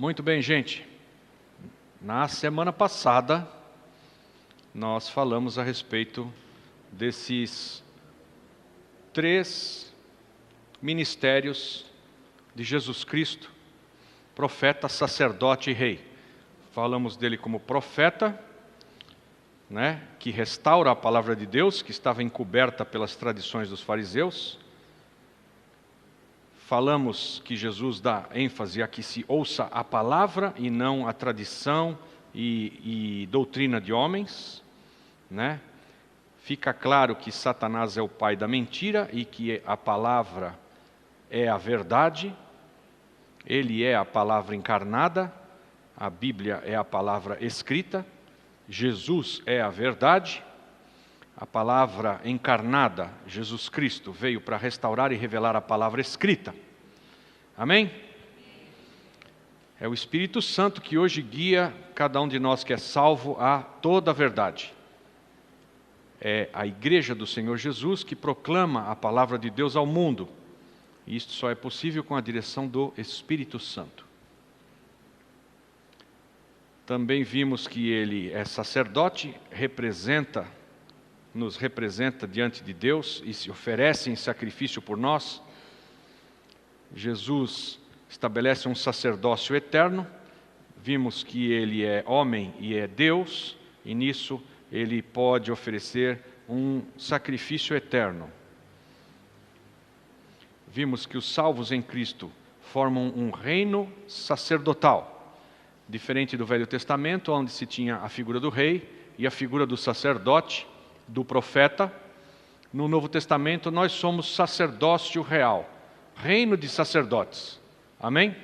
Muito bem, gente. Na semana passada, nós falamos a respeito desses 3 ministérios de Jesus Cristo, profeta, sacerdote e rei. Falamos dele como profeta, que restaura a palavra de Deus, que estava encoberta pelas tradições dos fariseus. Falamos que Jesus dá ênfase a que se ouça a palavra e não a tradição e doutrina de homens. Fica claro que Satanás é o pai da mentira e que a palavra é a verdade. Ele é a palavra encarnada, a Bíblia é a palavra escrita, Jesus é a verdade. A palavra encarnada, Jesus Cristo, veio para restaurar e revelar a palavra escrita. Amém? É o Espírito Santo que hoje guia cada um de nós que é salvo a toda a verdade. É a igreja do Senhor Jesus que proclama a palavra de Deus ao mundo. E isto só é possível com a direção do Espírito Santo. Também vimos que ele é sacerdote, nos representa diante de Deus e se oferece em sacrifício por nós. Jesus estabelece um sacerdócio eterno. Vimos que ele é homem e é Deus, e nisso ele pode oferecer um sacrifício eterno. Vimos que os salvos em Cristo formam um reino sacerdotal, diferente do Velho Testamento, onde se tinha a figura do rei e a figura do sacerdote, do profeta. No Novo Testamento nós somos sacerdócio real, reino de sacerdotes. Amém?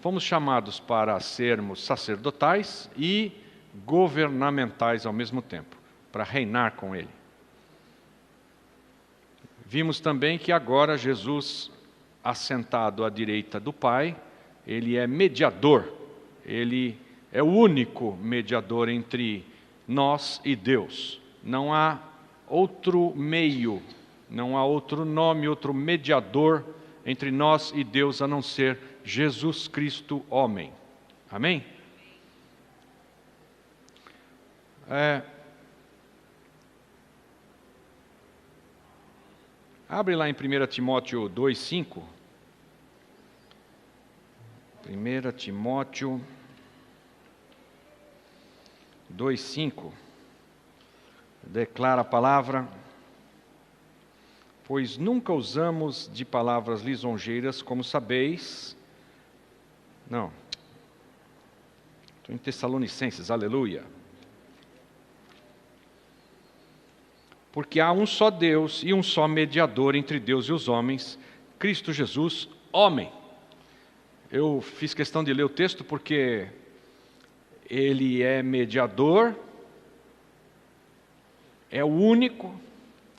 Fomos chamados para sermos sacerdotais e governamentais ao mesmo tempo, para reinar com ele. Vimos também que agora Jesus, assentado à direita do Pai, ele é mediador, ele é o único mediador entre nós e Deus. Não há outro meio, não há outro nome, outro mediador entre nós e Deus a não ser Jesus Cristo, homem. Amém? Abre lá em 1 Timóteo 2,5. 1 Timóteo 2,5. Declara a palavra: pois nunca usamos de palavras lisonjeiras, como sabeis. Não. Estou em Tessalonicenses, aleluia. Porque há um só Deus e um só mediador entre Deus e os homens, Cristo Jesus, homem. Eu fiz questão de ler o texto porque ele é mediador, é o único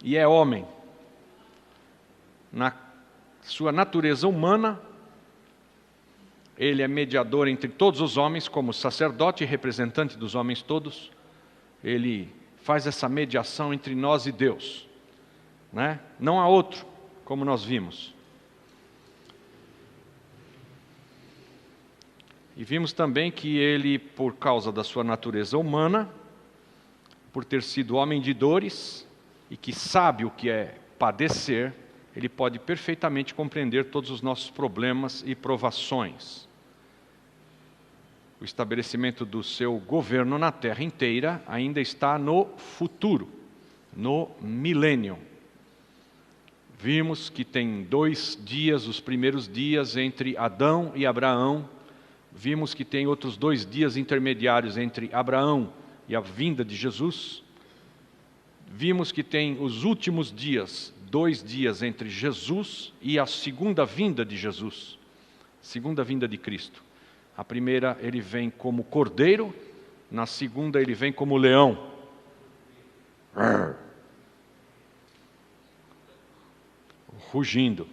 e é homem. Na sua natureza humana, ele é mediador entre todos os homens, como sacerdote e representante dos homens todos. Ele faz essa mediação entre nós e Deus. Não há outro, como nós vimos. E vimos também que ele, por causa da sua natureza humana, por ter sido homem de dores e que sabe o que é padecer, ele pode perfeitamente compreender todos os nossos problemas e provações. O estabelecimento do seu governo na terra inteira ainda está no futuro, no milênio. Vimos que tem 2 dias, os primeiros dias entre Adão e Abraão. Vimos que tem outros 2 dias intermediários entre Abraão e a vinda de Jesus. Vimos que tem os últimos dias, 2 dias entre Jesus e a segunda vinda de Jesus, segunda vinda de Cristo. A primeira ele vem como cordeiro, na segunda ele vem como leão. Rugindo.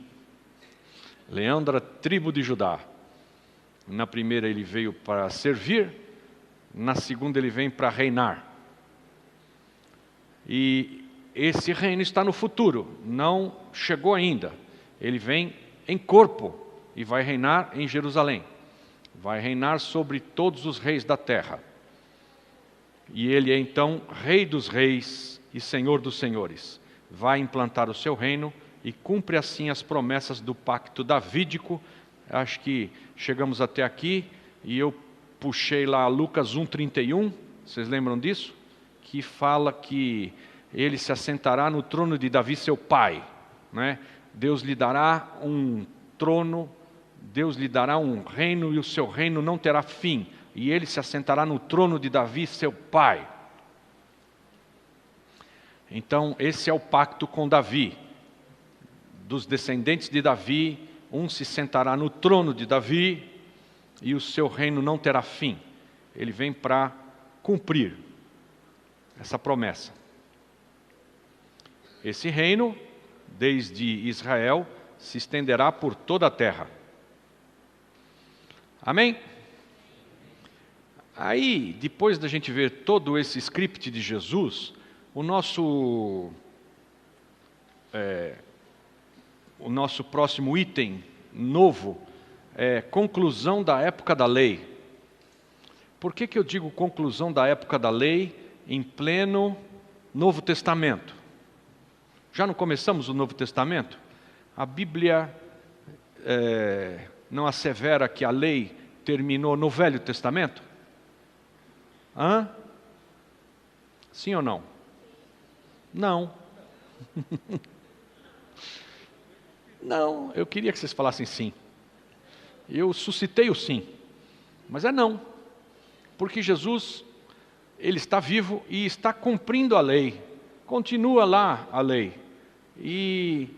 Leão da tribo de Judá. Na primeira ele veio para servir, na segunda ele vem para reinar. E esse reino está no futuro, não chegou ainda. Ele vem em corpo e vai reinar em Jerusalém. vai reinar sobre todos os reis da terra. E ele é então Rei dos reis e Senhor dos senhores. Vai implantar o seu reino e cumpre assim as promessas do pacto davídico. Acho que chegamos até aqui e eu puxei lá Lucas 1:31, vocês lembram disso? Que fala que ele se assentará no trono de Davi, seu pai, né? Deus lhe dará um trono, Deus lhe dará um reino e o seu reino não terá fim. E ele se assentará no trono de Davi, seu pai. Então, esse é o pacto com Davi. Dos descendentes de Davi, um se sentará no trono de Davi e o seu reino não terá fim. Ele vem para cumprir essa promessa. Esse reino, desde Israel, se estenderá por toda a terra. Amém? Aí, depois da gente ver todo esse script de Jesus, o nosso próximo item novo é conclusão da época da lei. Por que eu digo conclusão da época da lei em pleno Novo Testamento? Já não começamos o Novo Testamento? A Bíblia não assevera que a lei terminou no Velho Testamento? Hã? Sim ou não? Não. Não, eu queria que vocês falassem sim. Eu suscitei o sim, mas é não. Porque Jesus, ele está vivo e está cumprindo a lei. Continua lá a lei. E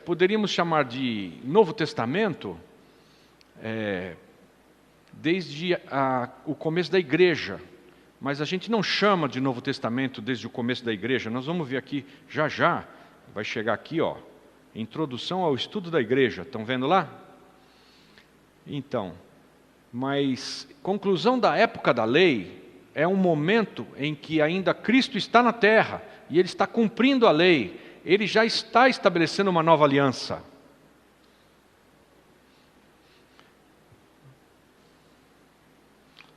poderíamos chamar de Novo Testamento desde o começo da igreja. Mas a gente não chama de Novo Testamento desde o começo da igreja. Nós vamos ver aqui, já, vai chegar aqui, ó, introdução ao estudo da igreja. Estão vendo lá? Então, mas conclusão da época da lei é um momento em que ainda Cristo está na terra e Ele está cumprindo a lei. Ele já está estabelecendo uma nova aliança.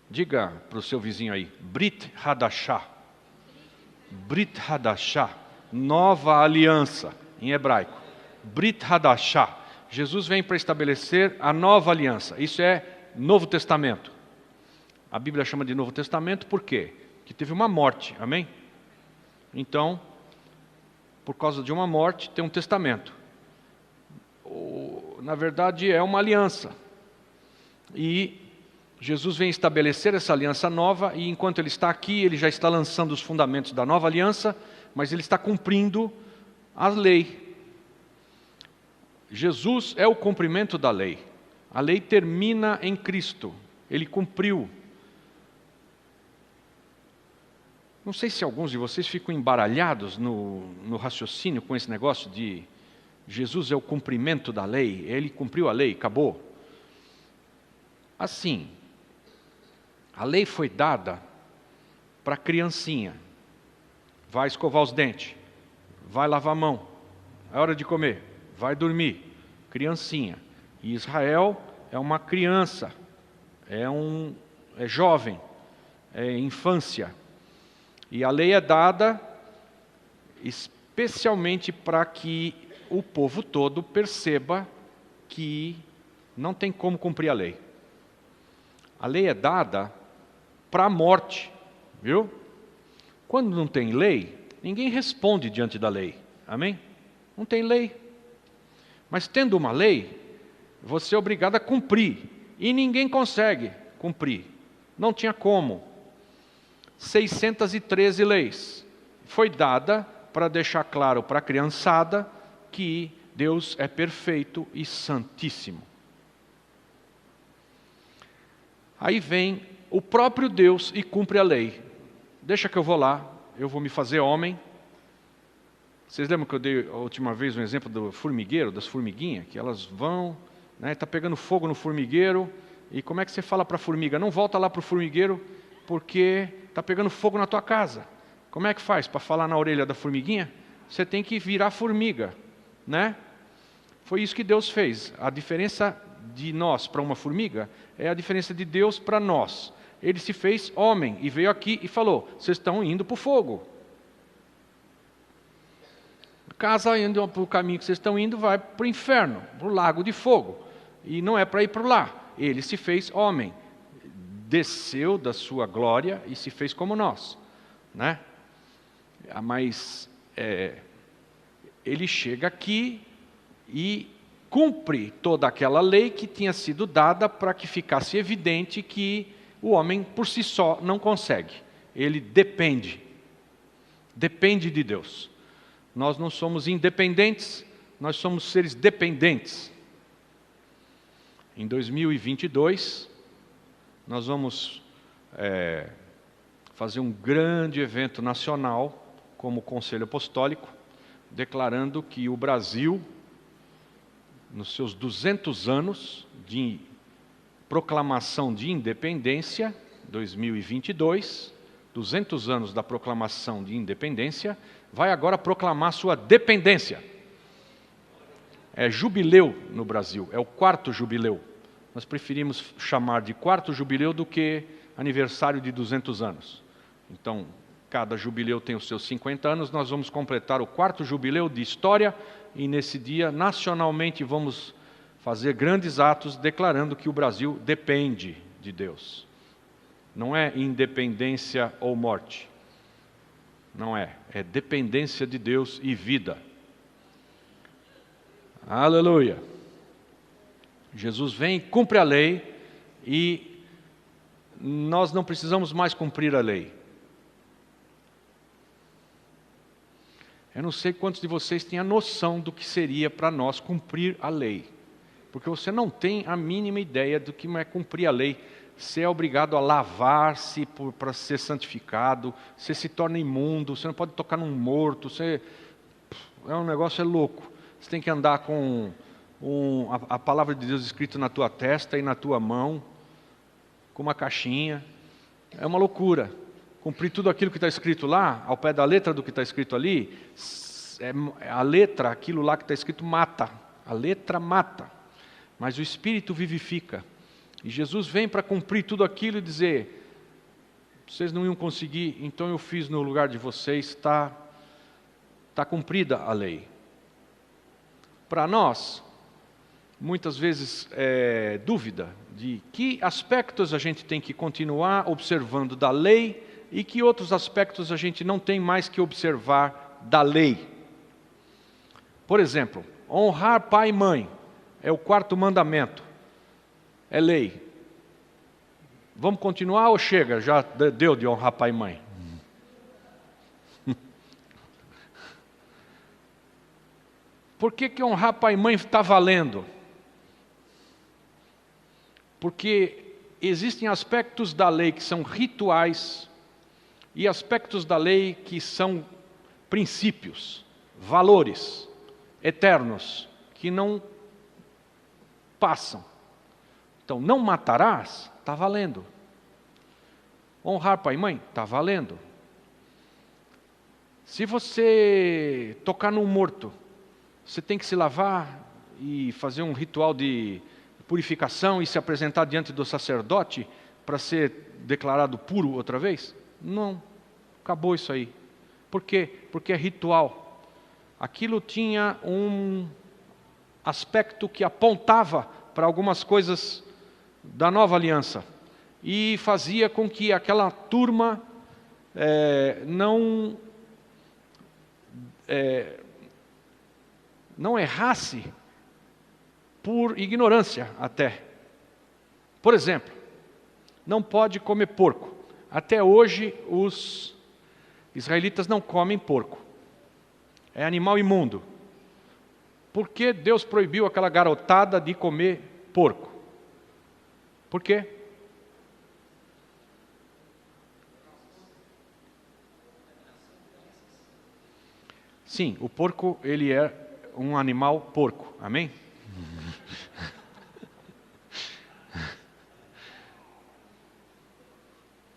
Diga para o seu vizinho aí, Brit Hadashah. Brit Hadashah, nova aliança, em hebraico. Brit Hadashah. Jesus vem para estabelecer a nova aliança. Isso é Novo Testamento. A Bíblia chama de Novo Testamento por quê? Porque teve uma morte, amém? Então, por causa de uma morte, tem um testamento. Na verdade, é uma aliança. E Jesus vem estabelecer essa aliança nova, e enquanto Ele está aqui, Ele já está lançando os fundamentos da nova aliança, mas Ele está cumprindo a lei. Jesus é o cumprimento da lei. A lei termina em Cristo. Ele cumpriu. Não sei se alguns de vocês ficam embaralhados no raciocínio com esse negócio de Jesus é o cumprimento da lei, Ele cumpriu a lei, acabou. Assim, a lei foi dada para a criancinha. Vai escovar os dentes, vai lavar a mão, é hora de comer, vai dormir, criancinha. E Israel é uma criança, é jovem, é infância. E a lei é dada especialmente para que o povo todo perceba que não tem como cumprir a lei. A lei é dada para a morte, viu? Quando não tem lei, ninguém responde diante da lei, amém? Não tem lei. Mas tendo uma lei, você é obrigado a cumprir, e ninguém consegue cumprir. Não tinha como. 613 leis. Foi dada para deixar claro para a criançada que Deus é perfeito e santíssimo. Aí vem o próprio Deus e cumpre a lei. Deixa que eu vou lá, eu vou me fazer homem. Vocês lembram que eu dei a última vez um exemplo do formigueiro, das formiguinhas? Que elas vão, está pegando fogo no formigueiro, e como é que você fala para a formiga? Não volta lá para o formigueiro, porque está pegando fogo na tua casa. Como é que faz para falar na orelha da formiguinha? Você tem que virar formiga, né? Foi isso que Deus fez. A diferença de nós para uma formiga é a diferença de Deus para nós. Ele se fez homem e veio aqui e falou: vocês estão indo para o fogo. Casa indo para o caminho que vocês estão indo, vai para o inferno, para o lago de fogo. E não é para ir para lá. Ele se fez homem, desceu da sua glória e se fez como nós, né? Mas ele chega aqui e cumpre toda aquela lei que tinha sido dada para que ficasse evidente que o homem por si só não consegue. Ele depende de Deus. Nós não somos independentes, nós somos seres dependentes. Em 2022, nós vamos fazer um grande evento nacional como Conselho Apostólico, declarando que o Brasil, nos seus 200 anos de proclamação de independência, 2022, 200 anos da proclamação de independência, vai agora proclamar sua dependência. É jubileu no Brasil, é o 4º jubileu. Nós preferimos chamar de 4º jubileu do que aniversário de 200 anos. Então, cada jubileu tem os seus 50 anos, nós vamos completar o 4º jubileu de história e nesse dia, nacionalmente, vamos fazer grandes atos declarando que o Brasil depende de Deus. Não é independência ou morte. Não é. É dependência de Deus e vida. Aleluia. Jesus vem, cumpre a lei e nós não precisamos mais cumprir a lei. Eu não sei quantos de vocês têm a noção do que seria para nós cumprir a lei. Porque você não tem a mínima ideia do que é cumprir a lei. Você é obrigado a lavar-se para ser santificado, você se torna imundo, você não pode tocar num morto, um negócio louco. Você tem que andar com a palavra de Deus escrita na tua testa e na tua mão, com uma caixinha. É uma loucura. Cumprir tudo aquilo que está escrito lá, ao pé da letra do que está escrito ali, a letra, aquilo lá que está escrito mata. A letra mata. Mas o Espírito vivifica. E Jesus vem para cumprir tudo aquilo e dizer: vocês não iam conseguir, então eu fiz no lugar de vocês, está cumprida a lei. Para nós, muitas vezes dúvida de que aspectos a gente tem que continuar observando da lei e que outros aspectos a gente não tem mais que observar da lei. Por exemplo, honrar pai e mãe é o 4º mandamento. É lei. Vamos continuar ou chega? Já deu de honrar pai e mãe. Por que honrar pai e mãe está valendo? Porque existem aspectos da lei que são rituais e aspectos da lei que são princípios, valores eternos, que não passam. Então, não matarás, está valendo. Honrar pai e mãe, está valendo. Se você tocar num morto, você tem que se lavar e fazer um ritual de purificação e se apresentar diante do sacerdote para ser declarado puro outra vez? Não, acabou isso aí. Por quê? Porque é ritual. Aquilo tinha um aspecto que apontava para algumas coisas da nova aliança e fazia com que aquela turma não errasse por ignorância até. Por exemplo, não pode comer porco. Até hoje os israelitas não comem porco. É animal imundo. Por que Deus proibiu aquela garotada de comer porco? Por quê? Sim, o porco, ele é um animal porco. Amém?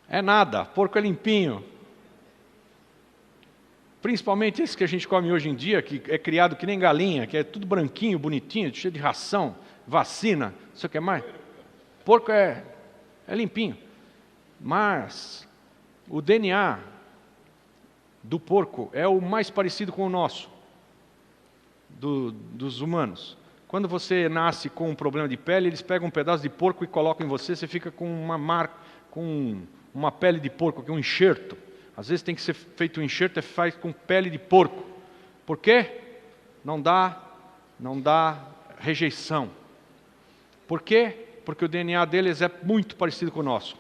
É nada, porco é limpinho. Principalmente esse que a gente come hoje em dia, que é criado que nem galinha, que é tudo branquinho, bonitinho, cheio de ração. vacina, não sei o que mais. Porco é limpinho. Mas o DNA do porco é o mais parecido com o nosso, dos humanos. Quando você nasce com um problema de pele, eles pegam um pedaço de porco e colocam em você, você fica com uma marca, com uma pele de porco, que é um enxerto. Às vezes tem que ser feito um enxerto, faz com pele de porco. Por quê? Não dá rejeição. Por quê? Porque o DNA deles é muito parecido com o nosso.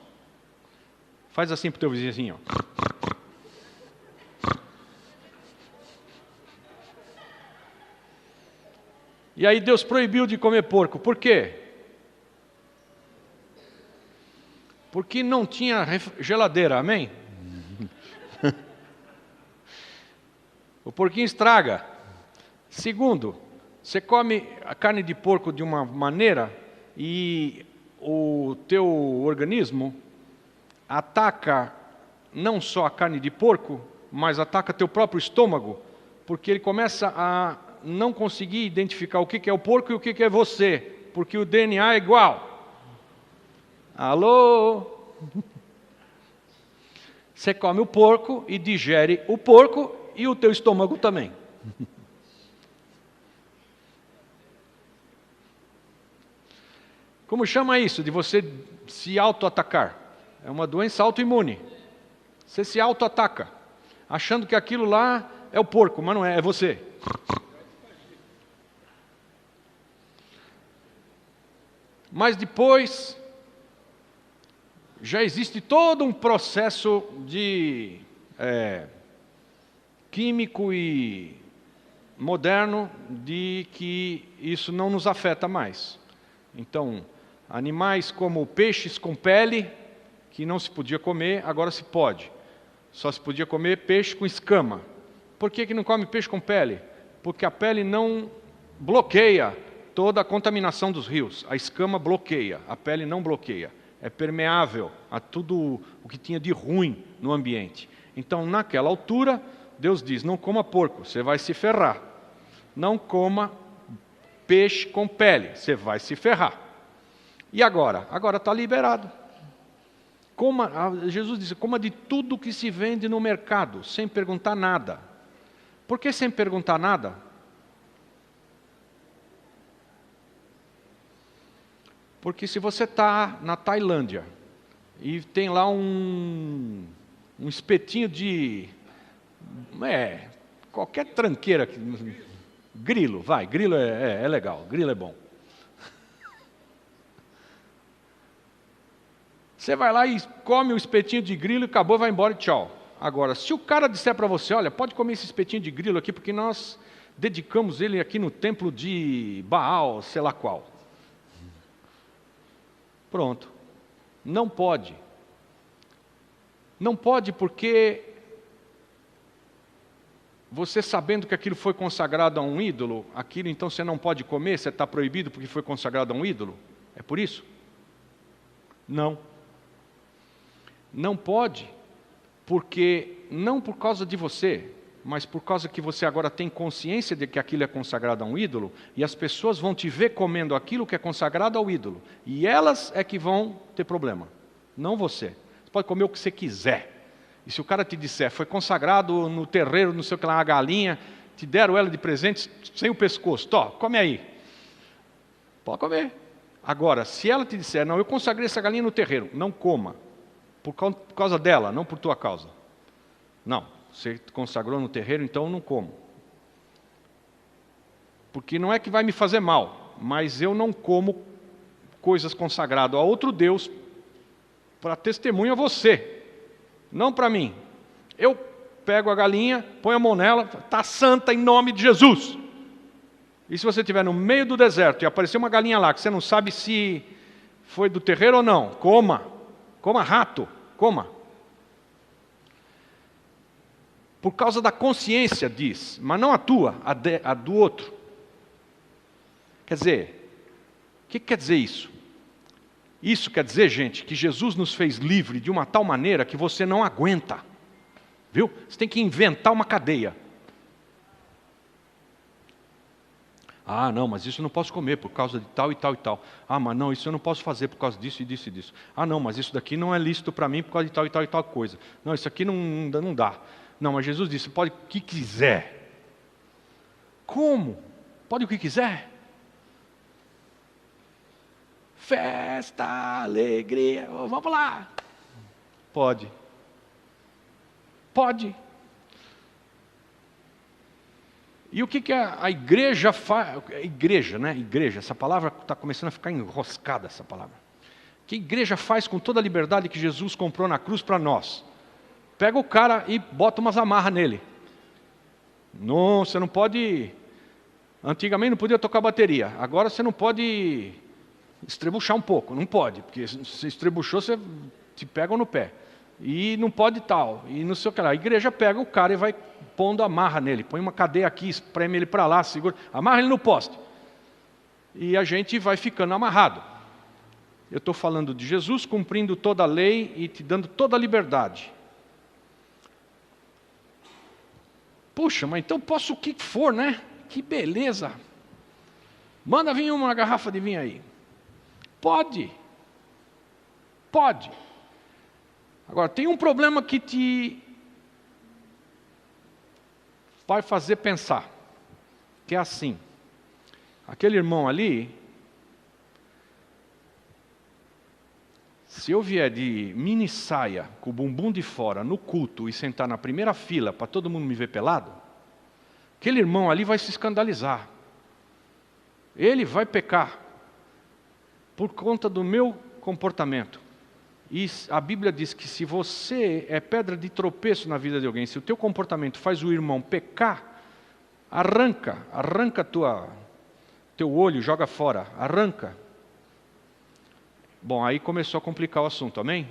Faz assim para o teu vizinho, ó. E aí Deus proibiu de comer porco. Por quê? Porque não tinha geladeira, amém? O porquinho estraga. Segundo, você come a carne de porco de uma maneira e o teu organismo ataca não só a carne de porco, mas ataca teu próprio estômago, porque ele começa a não conseguir identificar o que é o porco e o que é você, porque o DNA é igual. Alô? Você come o porco e digere o porco e o teu estômago também. Como chama isso de você se auto-atacar? É uma doença autoimune. Você se auto-ataca, achando que aquilo lá é o porco, mas não é, é você. Mas depois, já existe todo um processo de químico e moderno de que isso não nos afeta mais. Então, animais como peixes com pele, que não se podia comer, agora se pode. Só se podia comer peixe com escama. Por que não come peixe com pele? Porque a pele não bloqueia toda a contaminação dos rios. A escama bloqueia, a pele não bloqueia. É permeável a tudo o que tinha de ruim no ambiente. Então, naquela altura, Deus diz, não coma porco, você vai se ferrar. Não coma peixe com pele, você vai se ferrar. E agora? Agora está liberado. Jesus disse, coma de tudo que se vende no mercado, sem perguntar nada. Por que sem perguntar nada? Porque se você está na Tailândia e tem lá um espetinho de... qualquer tranqueira, grilo, vai, grilo é legal, grilo é bom. Você vai lá e come o espetinho de grilo e acabou, vai embora e tchau. Agora, se o cara disser para você, olha, pode comer esse espetinho de grilo aqui, porque nós dedicamos ele aqui no templo de Baal, sei lá qual. Pronto. Não pode. Não pode porque você sabendo que aquilo foi consagrado a um ídolo, aquilo então você não pode comer, você está proibido porque foi consagrado a um ídolo? É por isso? Não. Não pode, porque não por causa de você, mas por causa que você agora tem consciência de que aquilo é consagrado a um ídolo, e as pessoas vão te ver comendo aquilo que é consagrado ao ídolo, e elas é que vão ter problema, não você. Você pode comer o que você quiser, e se o cara te disser, foi consagrado no terreiro, não sei o que lá, a galinha, te deram ela de presente sem o pescoço, come aí. Pode comer. Agora, se ela te disser, não, eu consagrei essa galinha no terreiro, não coma. Por causa dela, não por tua causa. Não, você consagrou no terreiro, então eu não como. Porque não é que vai me fazer mal, mas eu não como coisas consagradas a outro Deus para testemunho a você, não para mim. Eu pego a galinha, ponho a mão nela, está santa em nome de Jesus. E se você estiver no meio do deserto e aparecer uma galinha lá, que você não sabe se foi do terreiro ou não, coma. Coma rato, coma. Por causa da consciência, diz, mas não a tua, a do outro. Quer dizer, o que quer dizer isso? Isso quer dizer, gente, que Jesus nos fez livre de uma tal maneira que você não aguenta. Viu? Você tem que inventar uma cadeia. Ah, não, mas isso eu não posso comer por causa de tal e tal e tal. Ah, mas não, isso eu não posso fazer por causa disso e disso e disso. Ah, não, mas isso daqui não é lícito para mim por causa de tal e tal e tal coisa. Não, isso aqui não dá. Não, mas Jesus disse, pode o que quiser. Como? Pode o que quiser? Festa, alegria, vamos lá. Pode. Pode. E o que a igreja faz? Igreja, né? Igreja, essa palavra está começando a ficar enroscada, essa palavra. O que a igreja faz com toda a liberdade que Jesus comprou na cruz para nós? Pega o cara e bota umas amarras nele. Não, você não pode... Antigamente não podia tocar bateria. Agora você não pode estrebuchar um pouco. Não pode, porque se você estrebuchou, você te pega no pé. E não pode tal, e não sei o que lá. A igreja pega o cara e vai pondo amarra nele, põe uma cadeia aqui, espreme ele para lá, segura, amarra ele no poste. E a gente vai ficando amarrado. Eu estou falando de Jesus cumprindo toda a lei e te dando toda a liberdade. Puxa, mas então posso o que for, né? Que beleza. Manda vir uma garrafa de vinho aí. Pode. Pode. Agora, tem um problema que te vai fazer pensar, que é assim, aquele irmão ali, se eu vier de mini saia, com o bumbum de fora, no culto, e sentar na primeira fila, para todo mundo me ver pelado, aquele irmão ali vai se escandalizar, ele vai pecar, por conta do meu comportamento. E a Bíblia diz que se você é pedra de tropeço na vida de alguém, se o teu comportamento faz o irmão pecar, arranca teu olho, joga fora, arranca. Bom, aí começou a complicar o assunto, amém?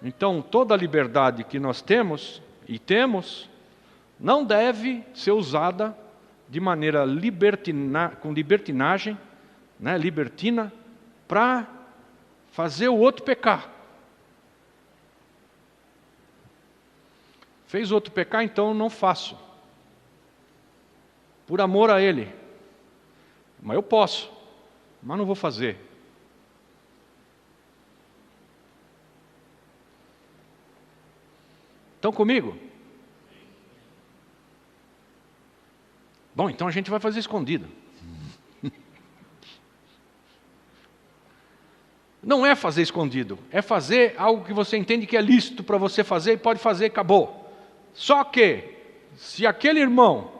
Então, toda a liberdade que nós temos, não deve ser usada de maneira com libertinagem, né, libertina, para fazer o outro pecar. Fez o outro pecar, então não faço. Por amor a ele. Mas eu posso, mas não vou fazer. Estão comigo? Bom, então a gente vai fazer escondido. Não é fazer escondido, é fazer algo que você entende que é lícito para você fazer e pode fazer, acabou. Só que, se aquele irmão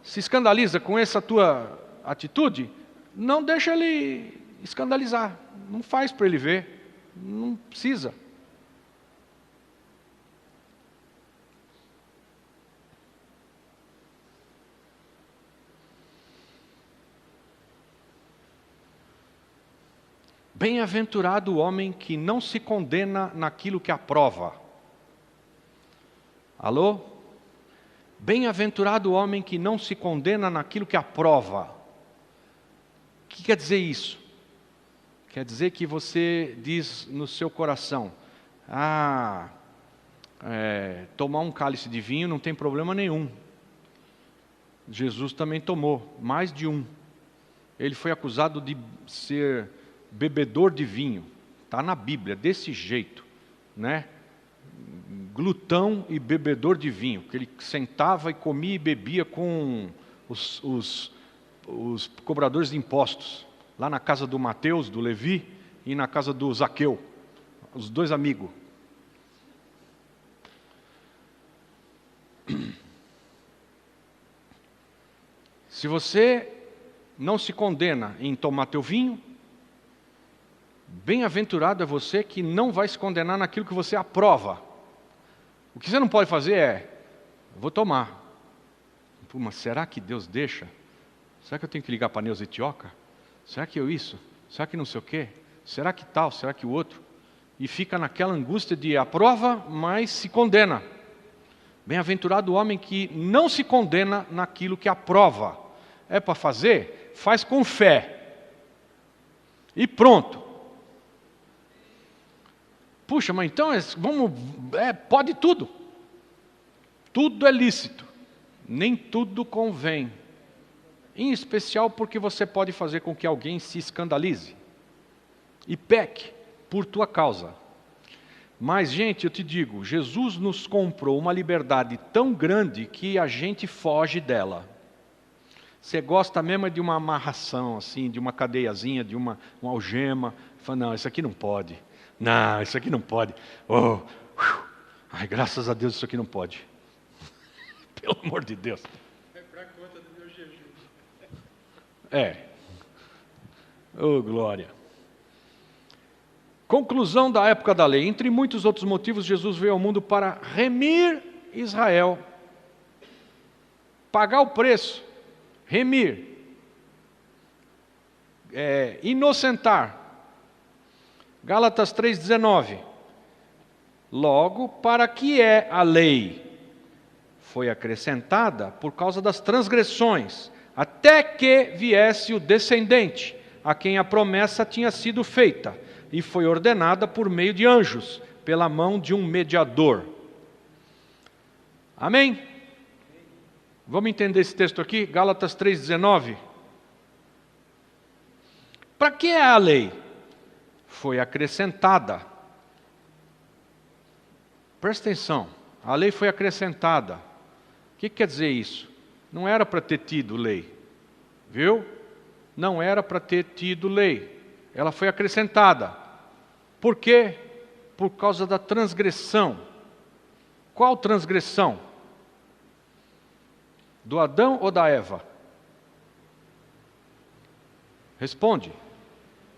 se escandaliza com essa tua atitude, não deixa ele escandalizar, não faz para ele ver, não precisa. Bem-aventurado o homem que não se condena naquilo que aprova. Alô? Bem-aventurado o homem que não se condena naquilo que aprova. O que quer dizer isso? Quer dizer que você diz no seu coração, tomar um cálice de vinho não tem problema nenhum. Jesus também tomou, mais de um. Ele foi acusado de ser bebedor de vinho, está na Bíblia, desse jeito, né? Glutão e bebedor de vinho, que ele sentava e comia e bebia com os cobradores de impostos, lá na casa do Mateus, do Levi, e na casa do Zaqueu, os dois amigos. Se você não se condena em tomar teu vinho, bem-aventurado é você que não vai se condenar naquilo que você aprova. O que você não pode fazer vou tomar. Pô, mas será que Deus deixa? Será que eu tenho que ligar para Neuza Etioca? Será que eu isso? Será que não sei o quê? Será que tal? Será que o outro? E fica naquela angústia de aprova, mas se condena. Bem-aventurado o homem que não se condena naquilo que aprova. É para fazer? Faz com fé. E pronto. Puxa, mas então pode tudo. Tudo é lícito. Nem tudo convém. Em especial porque você pode fazer com que alguém se escandalize e peque por tua causa. Mas, gente, eu te digo, Jesus nos comprou uma liberdade tão grande que a gente foge dela. Você gosta mesmo de uma amarração, assim, de uma cadeiazinha, de uma algema. Fala, não, isso aqui não pode. Não, isso aqui não pode. Oh, ai, graças a Deus isso aqui não pode. Pelo amor de Deus. É para conta do meu jejum. Oh, glória. Conclusão da época da lei. Entre muitos outros motivos, Jesus veio ao mundo para remir Israel. Pagar o preço. Remir. Inocentar. Gálatas 3,19. Logo, para que é a lei? Foi acrescentada por causa das transgressões, até que viesse o descendente, a quem a promessa tinha sido feita, e foi ordenada por meio de anjos, pela mão de um mediador. Amém? Vamos entender esse texto aqui? Gálatas 3,19. Para que é a lei? Foi acrescentada. Presta atenção, a lei foi acrescentada. O que quer dizer isso? Não era para ter tido lei, viu? Não era para ter tido lei. Ela foi acrescentada. Por quê? Por causa da transgressão. Qual transgressão? Do Adão ou da Eva? Responde.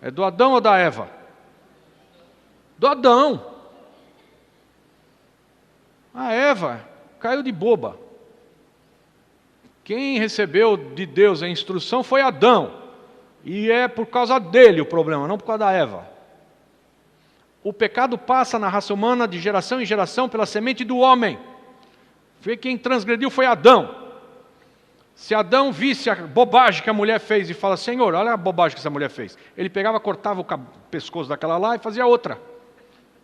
É do Adão ou da Eva? Do Adão. A Eva caiu de boba. Quem recebeu de Deus a instrução foi Adão. E é por causa dele o problema, não por causa da Eva. O pecado passa na raça humana de geração em geração pela semente do homem. Quem transgrediu foi Adão. Se Adão visse a bobagem que a mulher fez e fala, Senhor, olha a bobagem que essa mulher fez. Ele pegava, cortava o pescoço daquela lá e fazia outra.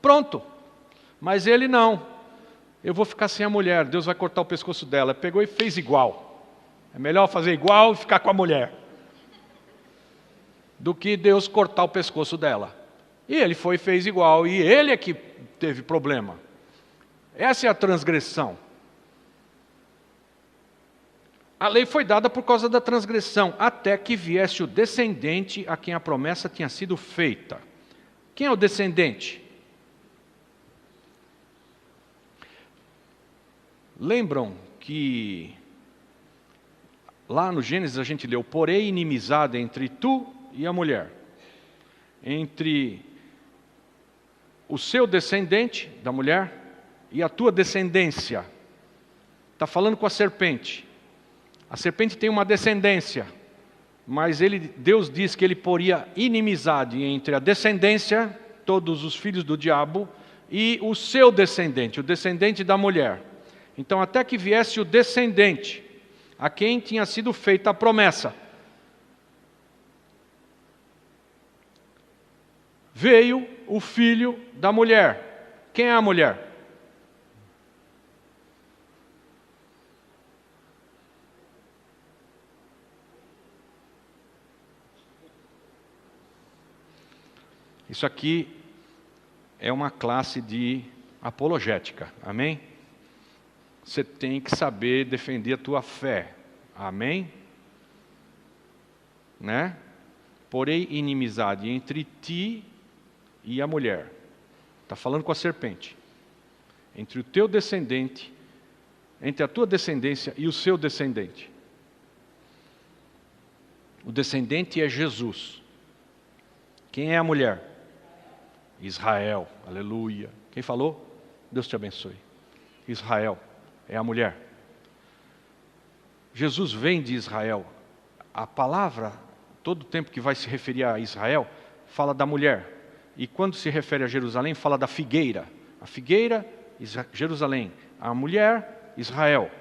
Pronto. Mas ele não. Eu vou ficar sem a mulher, Deus vai cortar o pescoço dela. Pegou e fez igual. É melhor fazer igual e ficar com a mulher, do que Deus cortar o pescoço dela. E ele foi e fez igual, e ele é que teve problema. Essa é a transgressão. A lei foi dada por causa da transgressão, até que viesse o descendente a quem a promessa tinha sido feita. Quem é o descendente? Lembram que lá no Gênesis a gente leu, porém inimizade entre tu e a mulher, entre o seu descendente da mulher e a tua descendência. Está falando com a serpente. A serpente tem uma descendência, mas Deus diz que ele poria inimizade entre a descendência, todos os filhos do diabo, e o seu descendente, o descendente da mulher. Então, até que viesse o descendente, a quem tinha sido feita a promessa. Veio o filho da mulher. Quem é a mulher? Isso aqui é uma classe de apologética, amém? Você tem que saber defender a tua fé, amém? Né? Porém, inimizade entre ti e a mulher. Está falando com a serpente. Entre o teu descendente, entre a tua descendência e o seu descendente. O descendente é Jesus. Quem é a mulher? Israel, aleluia. Quem falou? Deus te abençoe. Israel é a mulher. Jesus vem de Israel. A palavra, todo tempo que vai se referir a Israel, fala da mulher. E quando se refere a Jerusalém, fala da figueira. A figueira, Jerusalém. A mulher, Israel.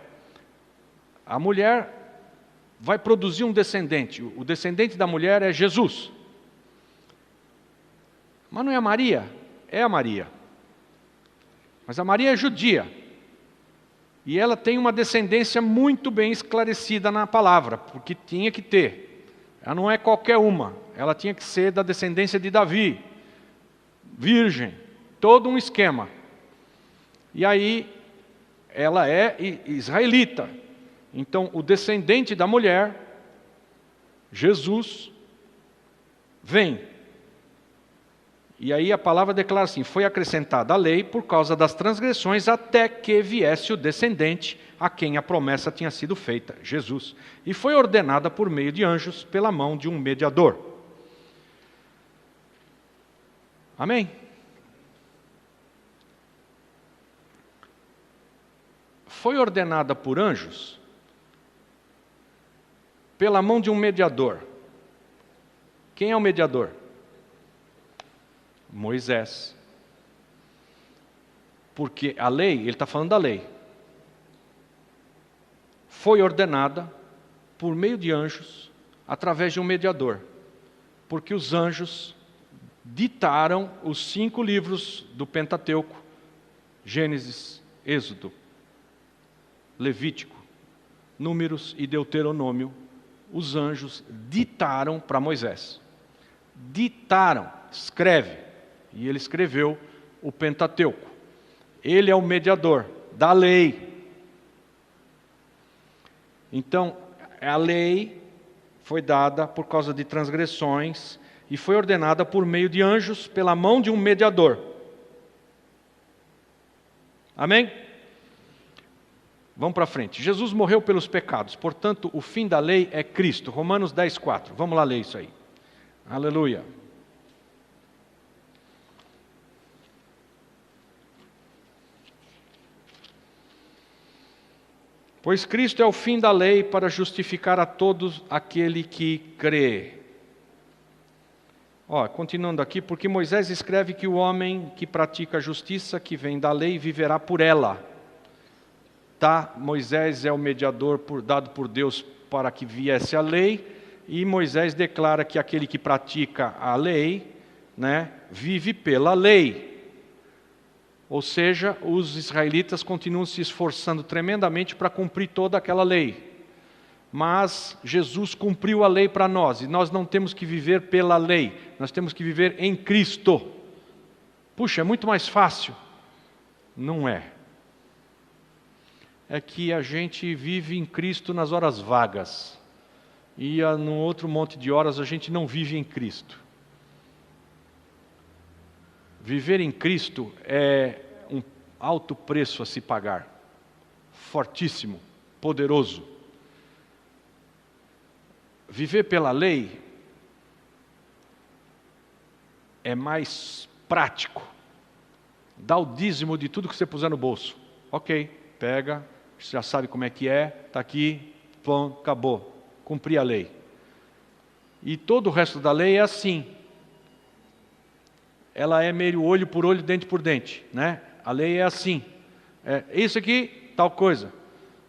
A mulher vai produzir um descendente. O descendente da mulher é Jesus. Mas não é a Maria? É a Maria. Mas a Maria é judia. E ela tem uma descendência muito bem esclarecida na palavra, porque tinha que ter. Ela não é qualquer uma, ela tinha que ser da descendência de Davi, virgem, todo um esquema. E aí, ela é israelita. Então, o descendente da mulher, Jesus, vem. E aí a palavra declara assim: foi acrescentada a lei por causa das transgressões, até que viesse o descendente a quem a promessa tinha sido feita, Jesus. E foi ordenada por meio de anjos, pela mão de um mediador. Amém? Foi ordenada por anjos, pela mão de um mediador. Quem é o mediador? Moisés. Porque a lei, ele está falando da lei, foi ordenada por meio de anjos, através de um mediador. Porque os anjos ditaram os 5 livros do Pentateuco: Gênesis, Êxodo, Levítico, Números e Deuteronômio. Os anjos ditaram para Moisés. Ditaram, escreve. E ele escreveu o Pentateuco. Ele é o mediador da lei. Então, a lei foi dada por causa de transgressões e foi ordenada por meio de anjos, pela mão de um mediador. Amém? Vamos para frente. Jesus morreu pelos pecados, portanto, o fim da lei é Cristo. Romanos 10:4. Vamos lá ler isso aí. Aleluia. Pois Cristo é o fim da lei para justificar a todos aquele que crê. Continuando aqui, porque Moisés escreve que o homem que pratica a justiça que vem da lei viverá por ela. Moisés é o mediador dado por Deus para que viesse a lei, e Moisés declara que aquele que pratica a lei, vive pela lei. Ou seja, os israelitas continuam se esforçando tremendamente para cumprir toda aquela lei. Mas Jesus cumpriu a lei para nós, e nós não temos que viver pela lei, nós temos que viver em Cristo. Puxa, é muito mais fácil. Não é. É que a gente vive em Cristo nas horas vagas, e num outro monte de horas a gente não vive em Cristo. Viver em Cristo é um alto preço a se pagar, fortíssimo, poderoso. Viver pela lei é mais prático. Dá o dízimo de tudo que você puser no bolso. Ok, pega, você já sabe como é que é, está aqui, pronto, acabou, cumpri a lei. E todo o resto da lei é assim. Ela é meio olho por olho, dente por dente, A lei é assim. Isso aqui, tal coisa.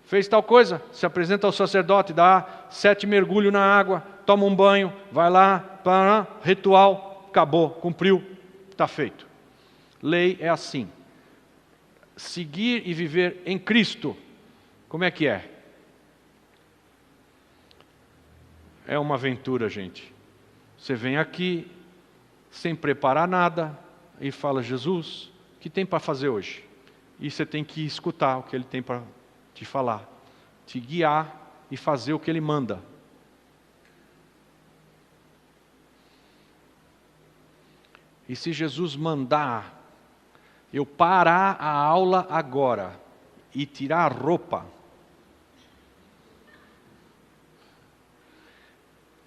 Fez tal coisa, se apresenta ao sacerdote, dá 7 mergulhos na água, toma um banho, vai lá, ritual, acabou, cumpriu, está feito. Lei é assim. Seguir e viver em Cristo, como é que é? É uma aventura, gente. Você vem aqui sem preparar nada e fala: Jesus, o que tem para fazer hoje? E você tem que escutar o que Ele tem para te falar, te guiar e fazer o que Ele manda. E se Jesus mandar eu parar a aula agora e tirar a roupa,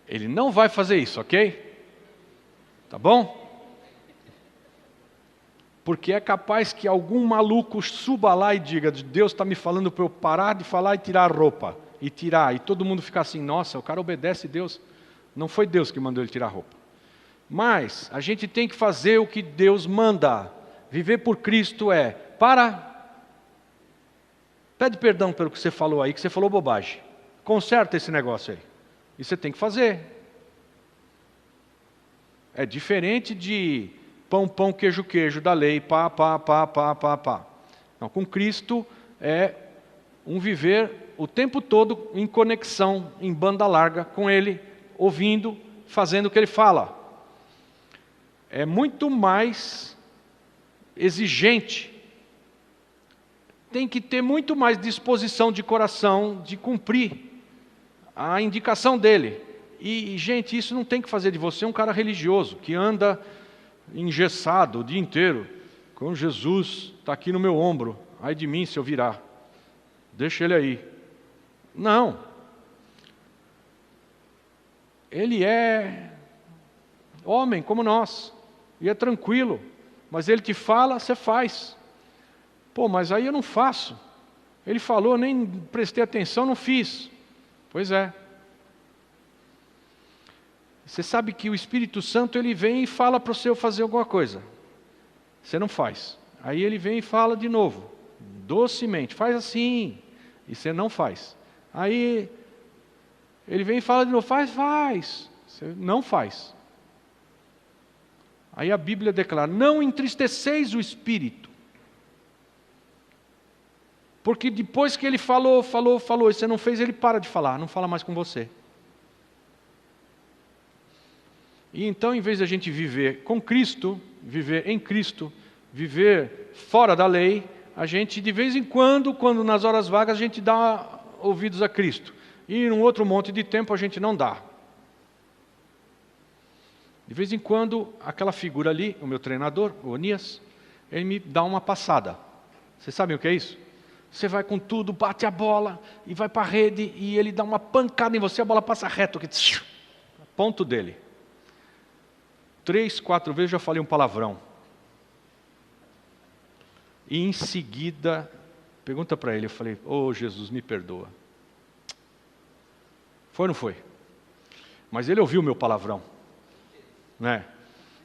Ele não vai fazer isso, ok? Tá bom? Porque é capaz que algum maluco suba lá e diga: Deus está me falando para eu parar de falar e tirar a roupa. E tirar, e todo mundo fica assim: nossa, o cara obedece Deus. Não foi Deus que mandou ele tirar a roupa. Mas a gente tem que fazer o que Deus manda. Viver por Cristo pede perdão pelo que você falou aí, que você falou bobagem. Conserta esse negócio aí. E você tem que fazer. É diferente de pão, queijo da lei, pá. Então, com Cristo é um viver o tempo todo em conexão, em banda larga com Ele, ouvindo, fazendo o que Ele fala. É muito mais exigente. Tem que ter muito mais disposição de coração de cumprir a indicação dEle. E, gente, isso não tem que fazer de você um cara religioso, que anda engessado o dia inteiro, com Jesus está aqui no meu ombro, ai de mim se eu virar, deixa Ele aí. Não. Ele é homem como nós, e é tranquilo, mas Ele te fala, você faz. Pô, mas aí eu não faço. Ele falou, nem prestei atenção, não fiz. Pois é. Você sabe que o Espírito Santo, ele vem e fala para você fazer alguma coisa. Você não faz. Aí ele vem e fala de novo, docemente, faz assim, e você não faz. Aí ele vem e fala de novo, faz. Você não faz. Aí a Bíblia declara, não entristeceis o Espírito. Porque depois que ele falou, e você não fez, ele para de falar, não fala mais com você. E então, em vez de a gente viver com Cristo, viver em Cristo, viver fora da lei, a gente de vez em quando nas horas vagas, a gente dá ouvidos a Cristo. E num outro monte de tempo a gente não dá. De vez em quando, aquela figura ali, o meu treinador, o Onias, ele me dá uma passada. Vocês sabem o que é isso? Você vai com tudo, bate a bola, e vai para a rede, e ele dá uma pancada em você, a bola passa reto, ponto dele. 3, 4 vezes eu já falei um palavrão. E em seguida, pergunta para ele, eu falei, Jesus, me perdoa. Foi ou não foi? Mas ele ouviu o meu palavrão. Né?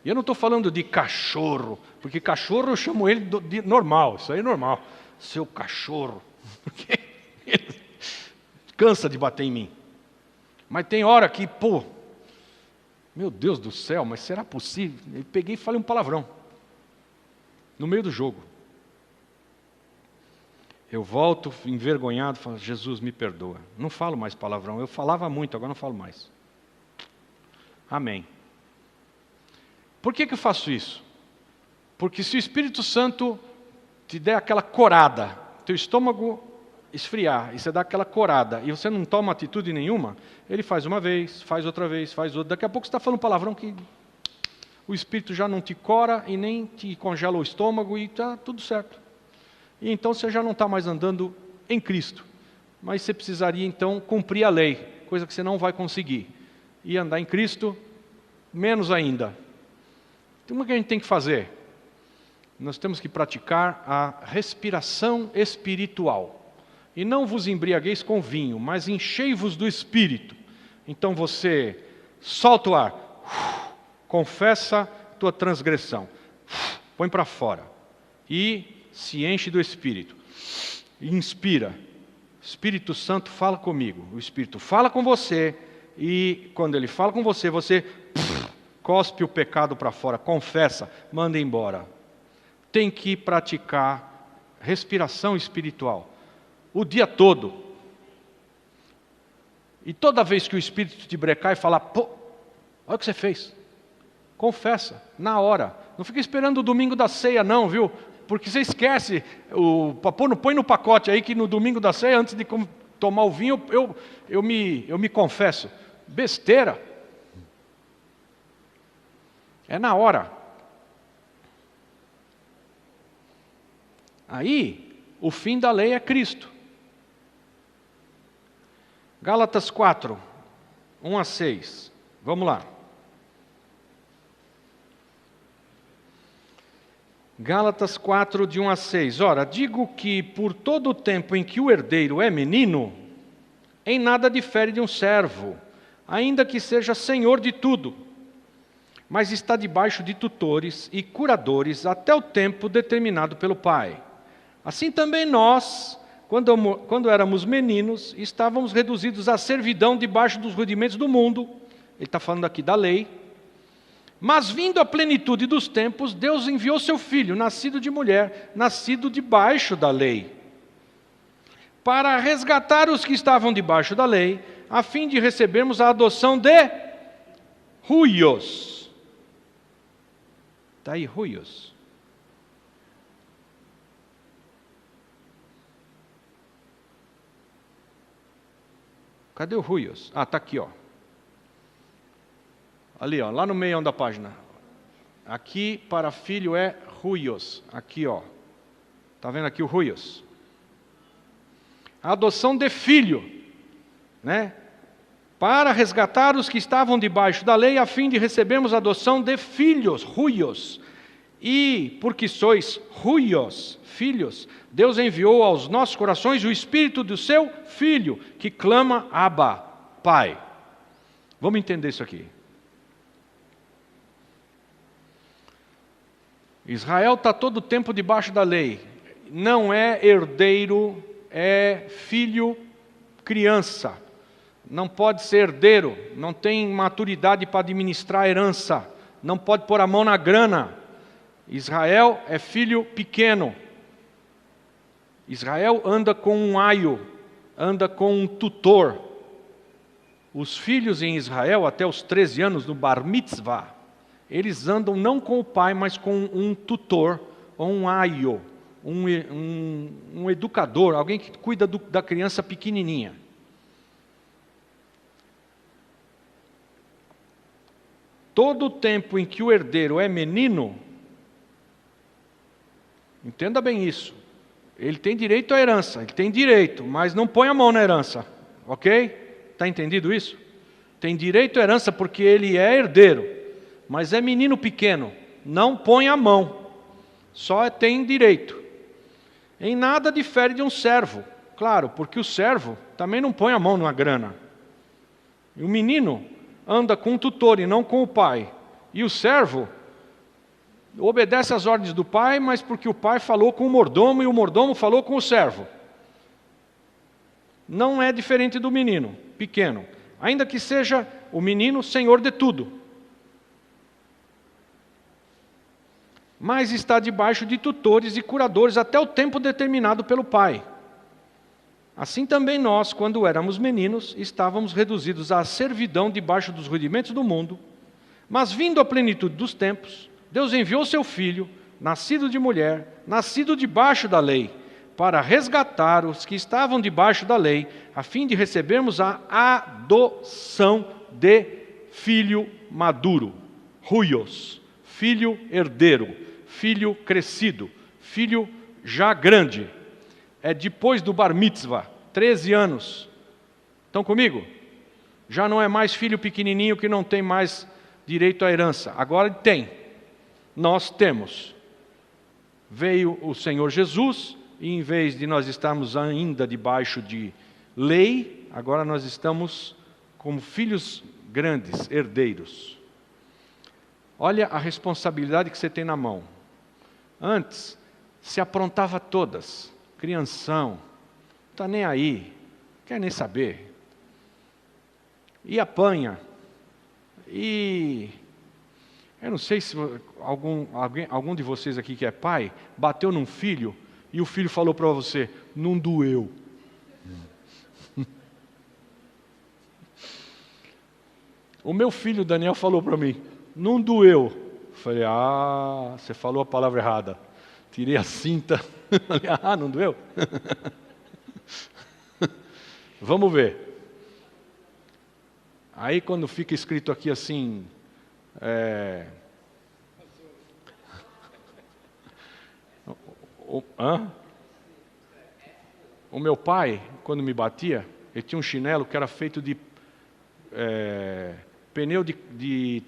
E eu não estou falando de cachorro, porque cachorro eu chamo ele de normal, isso aí é normal. Seu cachorro, porque ele cansa de bater em mim. Mas tem hora que, meu Deus do céu, mas será possível? Eu peguei e falei um palavrão, no meio do jogo. Eu volto envergonhado, falo, Jesus, me perdoa. Não falo mais palavrão, eu falava muito, agora não falo mais. Amém. Por que eu faço isso? Porque se o Espírito Santo te der aquela corada, teu estômago esfriar, e você dá aquela corada, e você não toma atitude nenhuma, ele faz uma vez, faz outra vez, faz outra. Daqui a pouco você está falando palavrão que o Espírito já não te cora e nem te congela o estômago e está tudo certo. E então você já não está mais andando em Cristo. Mas você precisaria então cumprir a lei, coisa que você não vai conseguir. E andar em Cristo, menos ainda. Então o que a gente tem que fazer? Nós temos que praticar a respiração espiritual. E não vos embriagueis com vinho, mas enchei-vos do Espírito. Então você solta o ar, confessa tua transgressão, põe para fora e se enche do Espírito. Inspira. Espírito Santo fala comigo. O Espírito fala com você e quando ele fala com você, você cospe o pecado para fora, confessa, manda embora. Tem que praticar respiração espiritual o dia todo. E toda vez que o Espírito te brecar e falar, olha o que você fez. Confessa, na hora. Não fica esperando o domingo da ceia não, viu? Porque você esquece, põe no pacote aí que no domingo da ceia, antes de tomar o vinho, eu me confesso. Besteira. É na hora. Aí, o fim da lei é Cristo. Gálatas 4, 1 a 6. Vamos lá. Gálatas 4, de 1 a 6. Ora, digo que por todo o tempo em que o herdeiro é menino, em nada difere de um servo, ainda que seja senhor de tudo, mas está debaixo de tutores e curadores até o tempo determinado pelo Pai. Assim também nós, quando éramos meninos, estávamos reduzidos à servidão debaixo dos rudimentos do mundo. Ele está falando aqui da lei. Mas vindo a plenitude dos tempos, Deus enviou seu Filho, nascido de mulher, nascido debaixo da lei, para resgatar os que estavam debaixo da lei, a fim de recebermos a adoção de huios. Está aí, huios. Cadê o huios? Ah, está aqui, ó. Ali, ó, lá no meio da página. Aqui, para filho, é huios. Aqui, ó. Está vendo aqui o huios? A adoção de filho, né? Para resgatar os que estavam debaixo da lei, a fim de recebermos a adoção de filhos, huios. E, porque sois huios, filhos, Deus enviou aos nossos corações o Espírito do seu Filho, que clama, Abba, Pai. Vamos entender isso aqui. Israel está todo o tempo debaixo da lei. Não é herdeiro, é filho, criança. Não pode ser herdeiro, não tem maturidade para administrar a herança. Não pode pôr a mão na grana. Israel é filho pequeno. Israel anda com um aio, anda com um tutor. Os filhos em Israel, até os 13 anos, no Bar Mitzvah, eles andam não com o pai, mas com um tutor, ou um aio, um educador, alguém que cuida da criança pequenininha. Todo o tempo em que o herdeiro é menino, entenda bem isso, ele tem direito à herança, ele tem direito, mas não põe a mão na herança, ok? Está entendido isso? Tem direito à herança porque ele é herdeiro, mas é menino pequeno, não põe a mão, só tem direito. Em nada difere de um servo, claro, porque o servo também não põe a mão na grana. E o menino anda com o tutor e não com o pai. E o servo obedece às ordens do pai, mas porque o pai falou com o mordomo e o mordomo falou com o servo. Não é diferente do menino pequeno, ainda que seja o menino senhor de tudo. Mas está debaixo de tutores e curadores até o tempo determinado pelo pai. Assim também nós, quando éramos meninos, estávamos reduzidos à servidão debaixo dos rudimentos do mundo, mas vindo à plenitude dos tempos, Deus enviou seu Filho, nascido de mulher, nascido debaixo da lei, para resgatar os que estavam debaixo da lei, a fim de recebermos a adoção de filho maduro, huios, filho herdeiro, filho crescido, filho já grande. É depois do Bar Mitzvah, 13 anos. Estão comigo? Já não é mais filho pequenininho que não tem mais direito à herança. Agora tem. Nós temos. Veio o Senhor Jesus, e em vez de nós estarmos ainda debaixo de lei, agora nós estamos como filhos grandes, herdeiros. Olha a responsabilidade que você tem na mão. Antes, se aprontava todas. Crianção, não está nem aí, quer nem saber. E apanha. E eu não sei se algum de vocês aqui que é pai, bateu num filho e o filho falou para você, não doeu. O meu filho Daniel falou para mim, não doeu. Falei, você falou a palavra errada. Tirei a cinta. Falei, não doeu? Vamos ver. Aí quando fica escrito aqui assim, o meu pai, quando me batia, ele tinha um chinelo que era feito de pneu de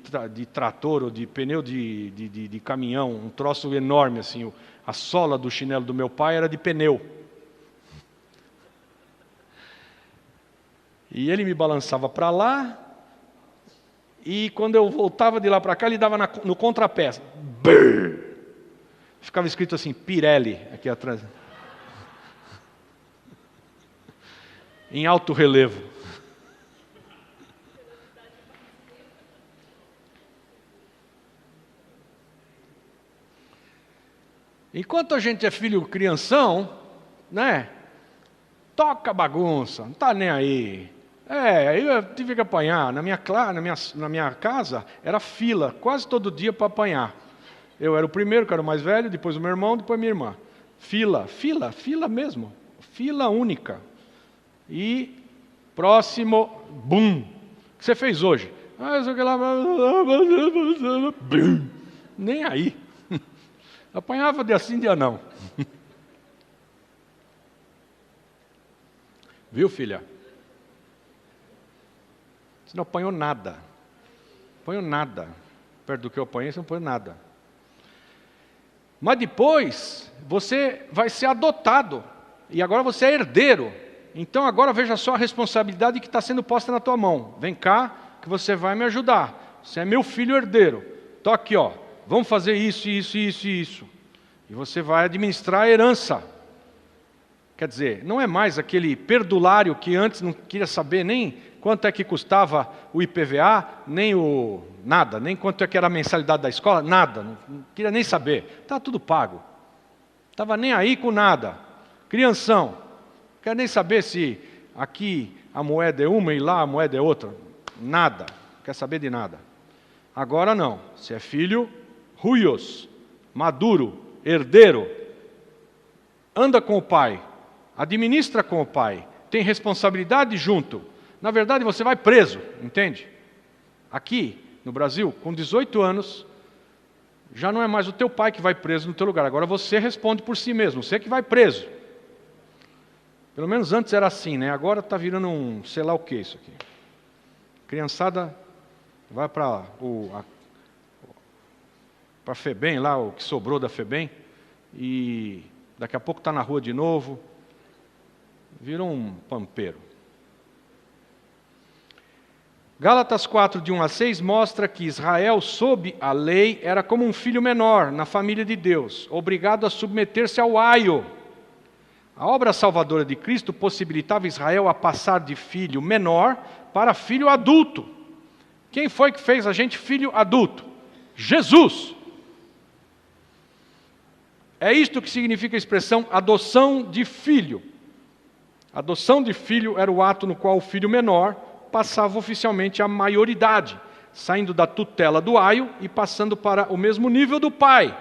trator ou de pneu de caminhão, um troço enorme assim. A sola do chinelo do meu pai era de pneu. E ele me balançava para lá, e quando eu voltava de lá para cá, ele dava no contrapé. Brrr. Ficava escrito assim, Pirelli, aqui atrás. Em alto relevo. Enquanto a gente é filho crianção, né? toca bagunça, não está nem aí. Eu tive que apanhar. Na minha casa era fila, quase todo dia para apanhar. Eu era o primeiro, que era o mais velho, depois o meu irmão, depois minha irmã. Fila mesmo. Fila única. E próximo, bum. O que você fez hoje? Eu sei que lá. Nem aí. Apanhava de assim, dia não. Viu, filha? Você não apanhou nada. Apanhou nada. Perto do que eu apanhei, você não apanhou nada. Mas depois, você vai ser adotado. E agora você é herdeiro. Então agora veja só a responsabilidade que está sendo posta na tua mão. Vem cá, que você vai me ajudar. Você é meu filho herdeiro. Então aqui, ó, vamos fazer isso. E você vai administrar a herança. Quer dizer, não é mais aquele perdulário que antes não queria saber nem quanto é que custava o IPVA, nem nada, nem quanto é que era a mensalidade da escola, nada, não queria nem saber. Estava tudo pago. Estava nem aí com nada. Crianção, não quer nem saber se aqui a moeda é uma e lá a moeda é outra. Nada, não quer saber de nada. Agora não, você é filho ruios, maduro, herdeiro, anda com o pai, administra com o pai, tem responsabilidade junto. Na verdade, você vai preso, entende? Aqui, no Brasil, com 18 anos, já não é mais o teu pai que vai preso no teu lugar. Agora você responde por si mesmo, você que vai preso. Pelo menos antes era assim, né? Agora está virando um sei lá o que isso aqui. Criançada vai para a FEBEM, lá, o que sobrou da FEBEM, e daqui a pouco está na rua de novo. Virou um pampeiro. Gálatas 4, de 1 a 6, mostra que Israel, sob a lei, era como um filho menor na família de Deus, obrigado a submeter-se ao aio. A obra salvadora de Cristo possibilitava Israel a passar de filho menor para filho adulto. Quem foi que fez a gente filho adulto? Jesus! É isto que significa a expressão adoção de filho. Adoção de filho era o ato no qual o filho menor passava oficialmente a maioridade, saindo da tutela do aio e passando para o mesmo nível do pai.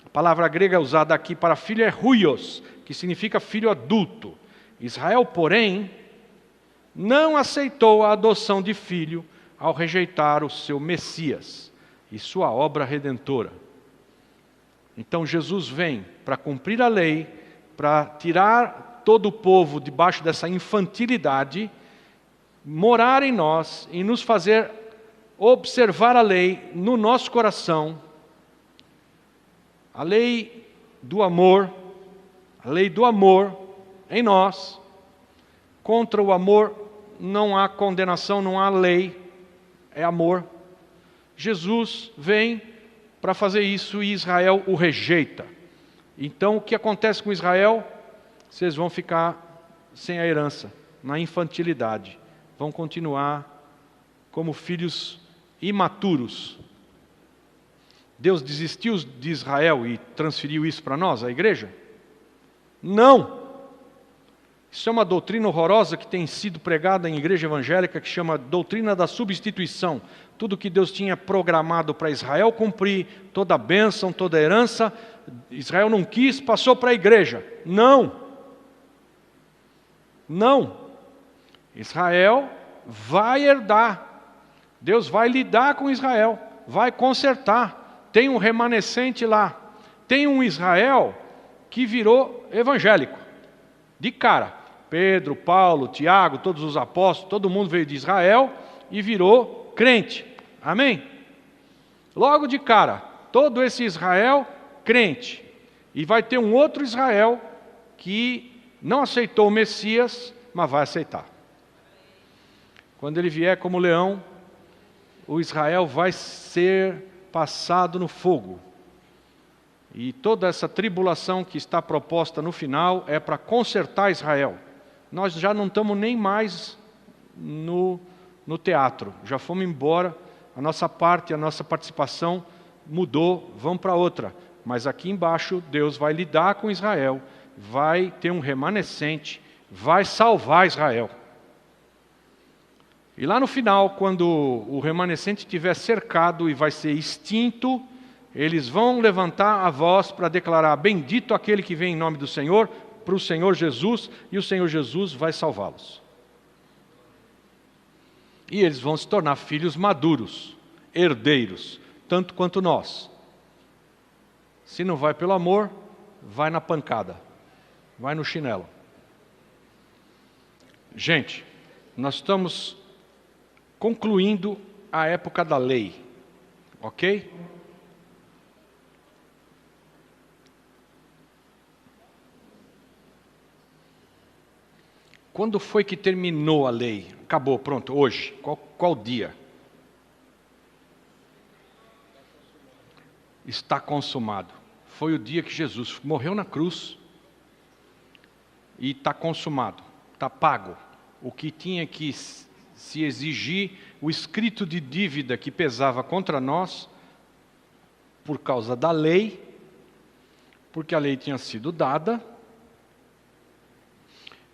A palavra grega usada aqui para filho é huios, que significa filho adulto. Israel, porém, não aceitou a adoção de filho ao rejeitar o seu Messias e sua obra redentora. Então Jesus vem para cumprir a lei, para tirar todo o povo debaixo dessa infantilidade, morar em nós e nos fazer observar a lei no nosso coração, a lei do amor em nós. Contra o amor não há condenação, não há lei, é amor. Jesus vem para fazer isso e Israel o rejeita. Então o que acontece com Israel? Vocês vão ficar sem a herança, na infantilidade. Vão continuar como filhos imaturos. Deus desistiu de Israel e transferiu isso para nós, a igreja? Não! Isso é uma doutrina horrorosa que tem sido pregada em igreja evangélica, que chama doutrina da substituição. Tudo que Deus tinha programado para Israel cumprir, toda a bênção, toda a herança, Israel não quis, passou para a igreja. Não! Não! Israel vai herdar. Deus vai lidar com Israel, vai consertar. Tem um remanescente lá. Tem um Israel que virou evangélico. De cara. Pedro, Paulo, Tiago, todos os apóstolos, todo mundo veio de Israel e virou crente. Amém? Logo de cara, todo esse Israel crente. E vai ter um outro Israel que não aceitou o Messias, mas vai aceitar. Quando ele vier como leão, o Israel vai ser passado no fogo. E toda essa tribulação que está proposta no final é para consertar Israel. Nós já não estamos nem mais no teatro, já fomos embora, a nossa parte, a nossa participação mudou, vamos para outra. Mas aqui embaixo Deus vai lidar com Israel, vai ter um remanescente vai salvar Israel. E lá no final, quando o remanescente estiver cercado e vai ser extinto, eles vão levantar a voz para declarar: bendito aquele que vem em nome do Senhor, para o Senhor Jesus, e o Senhor Jesus vai salvá-los. E eles vão se tornar filhos maduros, herdeiros, tanto quanto nós. Se não vai pelo amor, vai na pancada, vai no chinelo. Gente, nós estamos concluindo a época da lei, ok? Quando foi que terminou a lei? Acabou, pronto, hoje. Qual dia? Está consumado. Foi o dia que Jesus morreu na cruz e está consumado, está pago. O que tinha que se exigir, o escrito de dívida que pesava contra nós, por causa da lei, porque a lei tinha sido dada,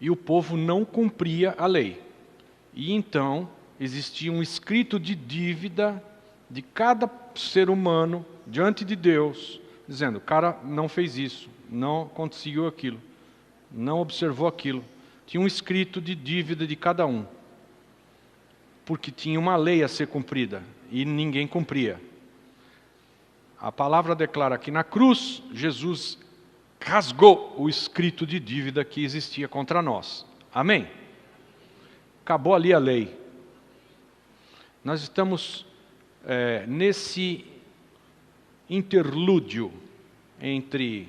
e o povo não cumpria a lei. E então, existia um escrito de dívida de cada ser humano diante de Deus, dizendo: o cara não fez isso, não conseguiu aquilo, não observou aquilo. Tinha um escrito de dívida de cada um, porque tinha uma lei a ser cumprida, e ninguém cumpria. A palavra declara que na cruz, Jesus rasgou o escrito de dívida que existia contra nós. Amém? Acabou ali a lei. Nós estamos nesse interlúdio entre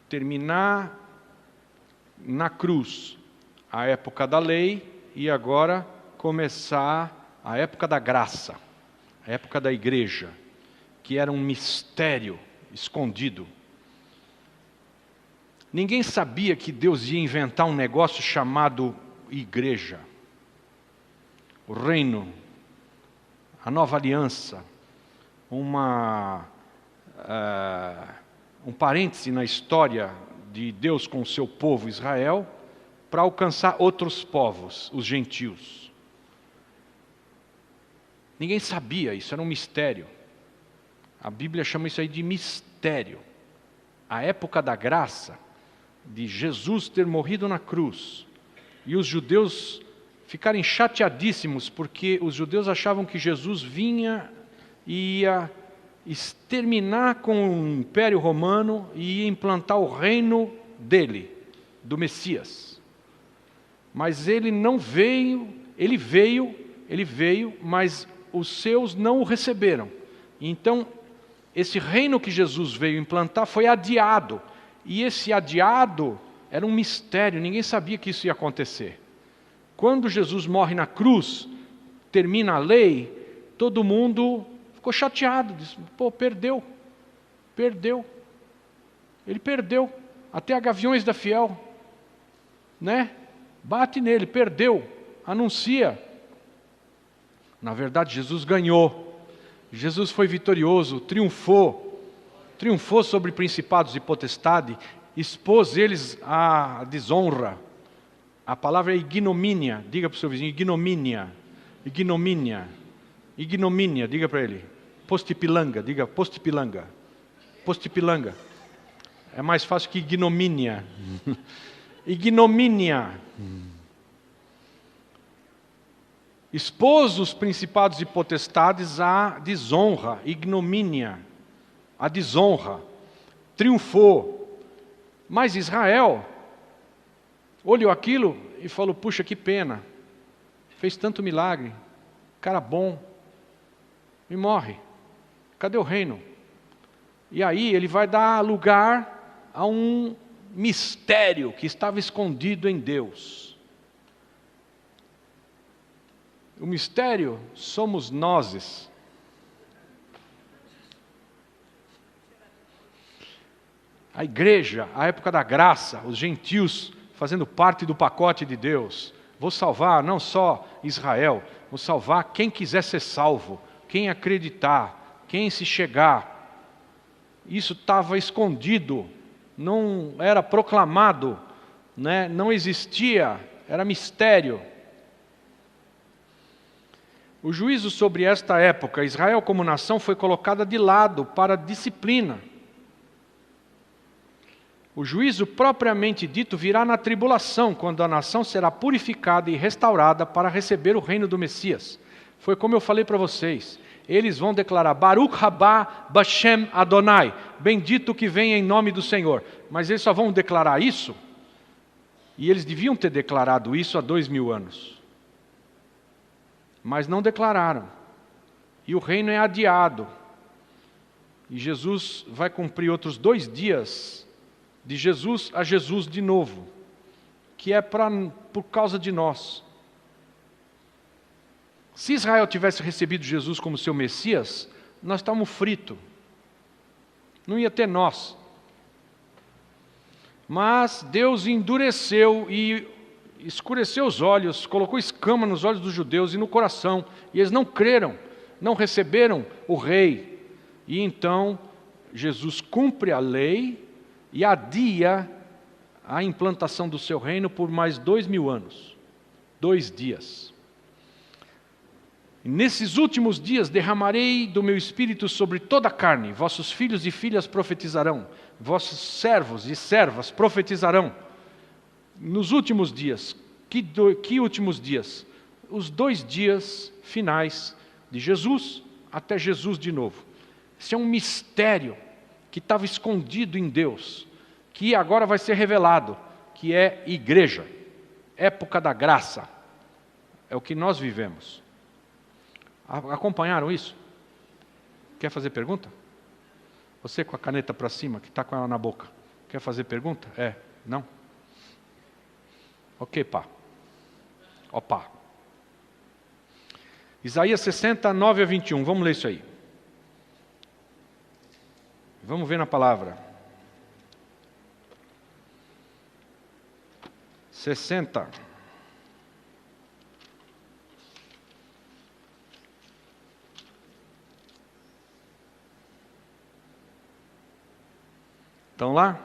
terminar na cruz a época da lei e agora começar a época da graça, a época da igreja, que era um mistério escondido. Ninguém sabia que Deus ia inventar um negócio chamado igreja, o reino, a nova aliança, um parêntese na história de Deus com o seu povo Israel, para alcançar outros povos, os gentios. Ninguém sabia, isso era um mistério. A Bíblia chama isso aí de mistério. A época da graça, de Jesus ter morrido na cruz, e os judeus ficarem chateadíssimos, porque os judeus achavam que Jesus vinha e ia exterminar com o Império Romano e ia implantar o reino dele, do Messias. Mas ele não veio, ele veio, mas os seus não o receberam. Então, esse reino que Jesus veio implantar foi adiado. E esse adiado era um mistério, ninguém sabia que isso ia acontecer. Quando Jesus morre na cruz, termina a lei, todo mundo ficou chateado, disse: pô, perdeu. Ele perdeu. Até a Gaviões da Fiel, né? Bate nele, perdeu, anuncia. Na verdade, Jesus ganhou. Jesus foi vitorioso, triunfou sobre principados e potestade, expôs eles à desonra. A palavra é ignomínia. Diga para o seu vizinho: ignomínia, diga para ele. Postipilanga, diga postipilanga. É mais fácil que ignomínia. Ignomínia. Expôs os principados e potestades à desonra, ignomínia, à desonra. Triunfou. Mas Israel olhou aquilo e falou: puxa, que pena. Fez tanto milagre. Cara bom. E morre. Cadê o reino? E aí ele vai dar lugar a um mistério que estava escondido em Deus. O mistério somos nós. A igreja, a época da graça, os gentios fazendo parte do pacote de Deus. Vou salvar não só Israel, vou salvar quem quiser ser salvo, quem acreditar, quem se chegar. Isso estava escondido não era proclamado, né? Não existia, era mistério. O juízo sobre esta época, Israel como nação foi colocada de lado para disciplina. O juízo propriamente dito virá na tribulação, quando a nação será purificada e restaurada para receber o reino do Messias. Foi como eu falei para vocês. Eles vão declarar, Baruch haba Bashem Adonai, bendito que vem em nome do Senhor. Mas eles só vão declarar isso, e eles deviam ter declarado isso há 2000 anos. Mas não declararam. E o reino é adiado. E Jesus vai cumprir outros 2 dias, de Jesus a Jesus de novo, que é por causa de nós. Se Israel tivesse recebido Jesus como seu Messias, nós estávamos fritos. Não ia ter nós. Mas Deus endureceu e escureceu os olhos, colocou escama nos olhos dos judeus e no coração, e eles não creram, não receberam o rei. E então Jesus cumpre a lei e adia a implantação do seu reino por mais 2000 anos, 2 dias. Nesses últimos dias derramarei do meu espírito sobre toda a carne, vossos filhos e filhas profetizarão, vossos servos e servas profetizarão. Nos últimos dias, que últimos dias? Os 2 dias finais de Jesus, até Jesus de novo. Esse é um mistério que estava escondido em Deus, que agora vai ser revelado, que é igreja, época da graça. É o que nós vivemos. Acompanharam isso? Quer fazer pergunta? Você com a caneta para cima, que está com ela na boca. Quer fazer pergunta? Não? Ok, pá. Opa. Isaías 60, 9 a 21. Vamos ler isso aí. Vamos ver na palavra. 60. Estão lá?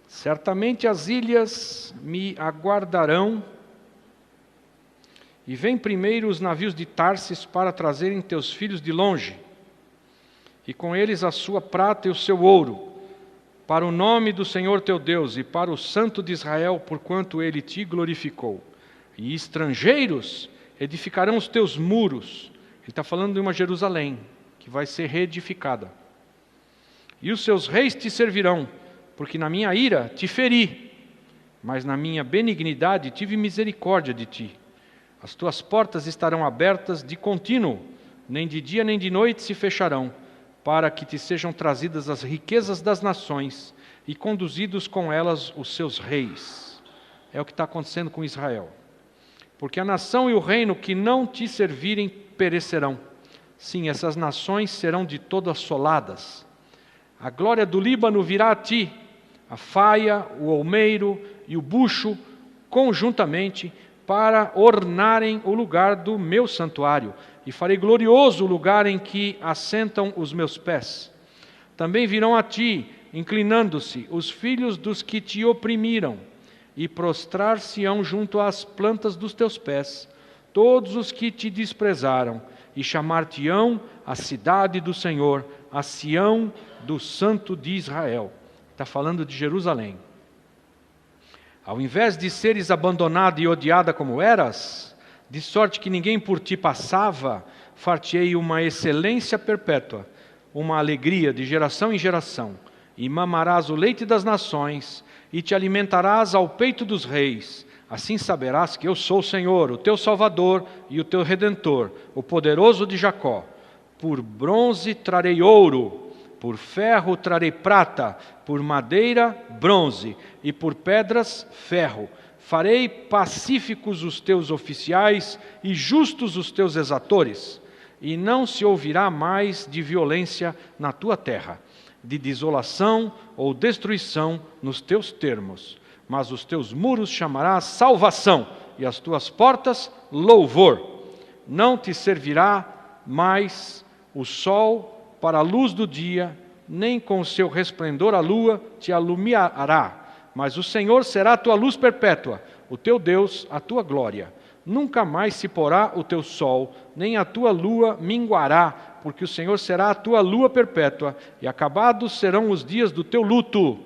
Certamente as ilhas me aguardarão, e vem primeiro os navios de Tarsis para trazerem teus filhos de longe, e com eles a sua prata e o seu ouro, para o nome do Senhor teu Deus e para o Santo de Israel, porquanto ele te glorificou. E estrangeiros edificarão os teus muros. Ele está falando de uma Jerusalém, que vai ser reedificada. E os seus reis te servirão, porque na minha ira te feri, mas na minha benignidade tive misericórdia de ti. As tuas portas estarão abertas de contínuo, nem de dia nem de noite se fecharão, para que te sejam trazidas as riquezas das nações e conduzidos com elas os seus reis. É o que está acontecendo com Israel. Porque a nação e o reino que não te servirem perecerão. Sim, essas nações serão de todo assoladas. A glória do Líbano virá a ti, a faia, o olmeiro e o bucho, conjuntamente, para ornarem o lugar do meu santuário, e farei glorioso o lugar em que assentam os meus pés. Também virão a ti, inclinando-se, os filhos dos que te oprimiram, e prostrar-se-ão junto às plantas dos teus pés, todos os que te desprezaram, e chamar-te-ão a cidade do Senhor, a Sião do Santo de Israel. Está falando de Jerusalém. Ao invés de seres abandonada e odiada como eras, de sorte que ninguém por ti passava, far-te-ei uma excelência perpétua, uma alegria de geração em geração, e mamarás o leite das nações, e te alimentarás ao peito dos reis. Assim saberás que eu sou o Senhor, o teu Salvador e o teu Redentor, o poderoso de Jacó. Por bronze trarei ouro, por ferro trarei prata, por madeira, bronze, e por pedras, ferro. Farei pacíficos os teus oficiais e justos os teus exatores, e não se ouvirá mais de violência na tua terra, de desolação ou destruição nos teus termos. Mas os teus muros chamarás salvação, e as tuas portas louvor. Não te servirá mais o sol para a luz do dia, nem com o seu resplendor a lua te alumiará. Mas o Senhor será a tua luz perpétua, o teu Deus, a tua glória. Nunca mais se porá o teu sol, nem a tua lua minguará, porque o Senhor será a tua lua perpétua, e acabados serão os dias do teu luto,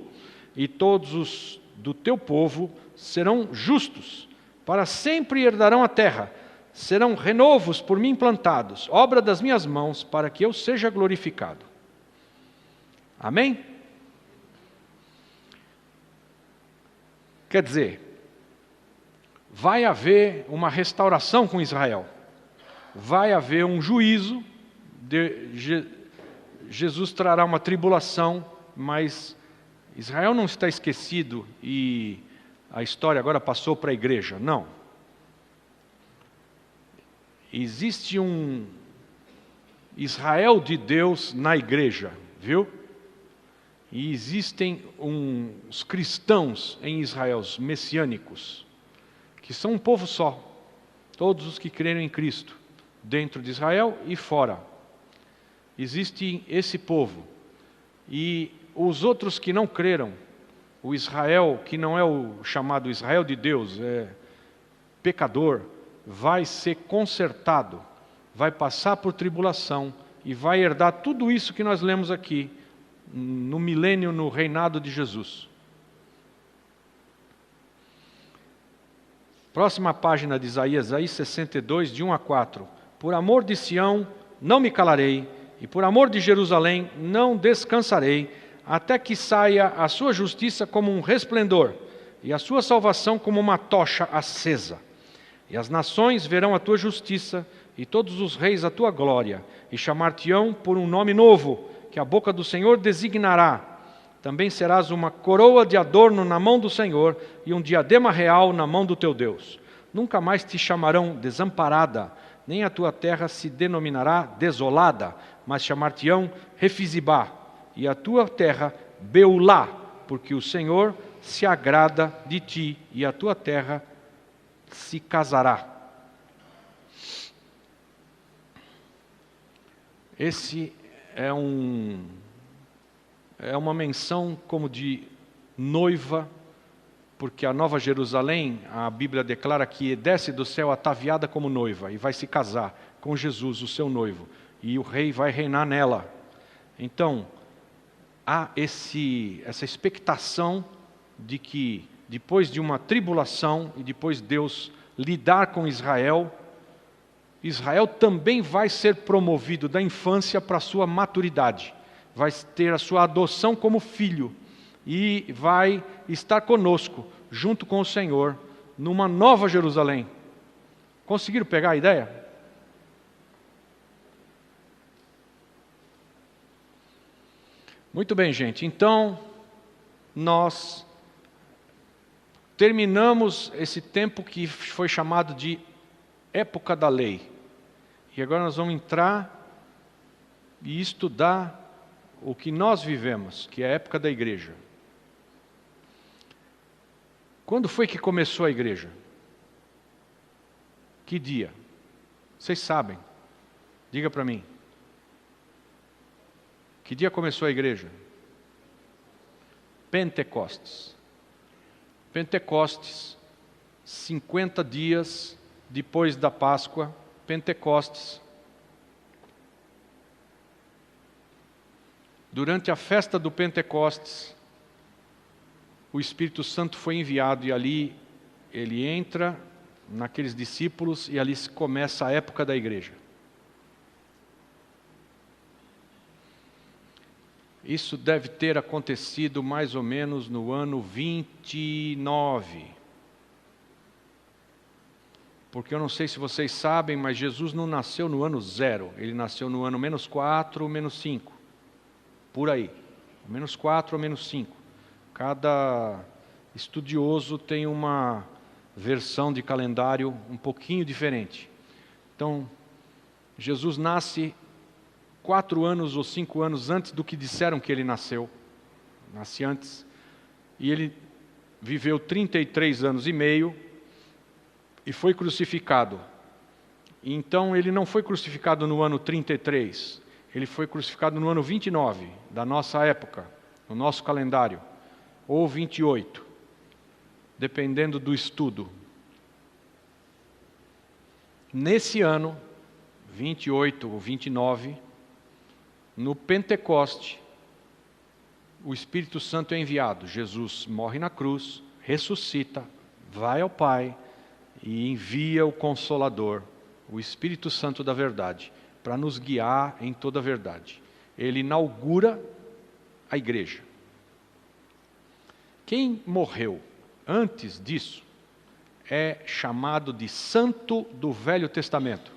e todos os do teu povo serão justos, para sempre herdarão a terra, serão renovos por mim plantados, obra das minhas mãos, para que eu seja glorificado. Amém? Quer dizer, vai haver uma restauração com Israel. Vai haver um juízo. Jesus trará uma tribulação, mas Israel não está esquecido e a história agora passou para a igreja. Não. Existe um Israel de Deus na igreja, viu? E existem os cristãos em Israel, os messiânicos, que são um povo só, todos os que creram em Cristo, dentro de Israel e fora. Existe esse povo. E os outros que não creram, o Israel, que não é o chamado Israel de Deus, é pecador, vai ser consertado, vai passar por tribulação e vai herdar tudo isso que nós lemos aqui, no milênio, no reinado de Jesus. Próxima página de Isaías, aí 62, de 1 a 4. Por amor de Sião não me calarei, e por amor de Jerusalém não descansarei, até que saia a sua justiça como um resplendor, e a sua salvação como uma tocha acesa. E as nações verão a tua justiça, e todos os reis a tua glória, e chamar-te-ão por um nome novo, que a boca do Senhor designará. Também serás uma coroa de adorno na mão do Senhor e um diadema real na mão do teu Deus. Nunca mais te chamarão desamparada, nem a tua terra se denominará desolada, mas chamar-te-ão Refizibá, e a tua terra Beulá, porque o Senhor se agrada de ti, e a tua terra se casará. Esse é uma menção como de noiva, porque a Nova Jerusalém, a Bíblia declara que desce do céu ataviada como noiva e vai se casar com Jesus, o seu noivo, e o rei vai reinar nela. Então, há essa expectação de que depois de uma tribulação e depois Deus lidar com Israel, Israel também vai ser promovido da infância para a sua maturidade. Vai ter a sua adoção como filho e vai estar conosco, junto com o Senhor, numa nova Jerusalém. Conseguiram pegar a ideia? Muito bem, gente. Então, nós terminamos esse tempo que foi chamado de época da lei. E agora nós vamos entrar e estudar o que nós vivemos, que é a época da igreja. Quando foi que começou a igreja? Que dia? Vocês sabem. Diga para mim. Que dia começou a igreja? Pentecostes. Pentecostes, 50 dias depois da Páscoa, Pentecostes. Durante a festa do Pentecostes, o Espírito Santo foi enviado e ali ele entra naqueles discípulos e ali começa a época da igreja. Isso deve ter acontecido mais ou menos no ano 29. Porque eu não sei se vocês sabem, mas Jesus não nasceu no ano 0. Ele nasceu no ano -4 ou -5. Por aí. -4 ou -5. Cada estudioso tem uma versão de calendário um pouquinho diferente. Então, Jesus nasce 4 anos ou 5 anos antes do que disseram que ele nasceu. Nasce antes. E ele viveu 33 anos e meio e foi crucificado. Então ele não foi crucificado no ano 33. ele foi crucificado no ano 29 da nossa época, no nosso calendário, ou 28, dependendo do estudo. Nesse ano, 28 ou 29, no Pentecoste, o Espírito Santo é enviado. Jesus morre na cruz, ressuscita, vai ao Pai e envia o Consolador, o Espírito Santo da verdade, para nos guiar em toda a verdade. Ele inaugura a igreja. Quem morreu antes disso é chamado de Santo do Velho Testamento.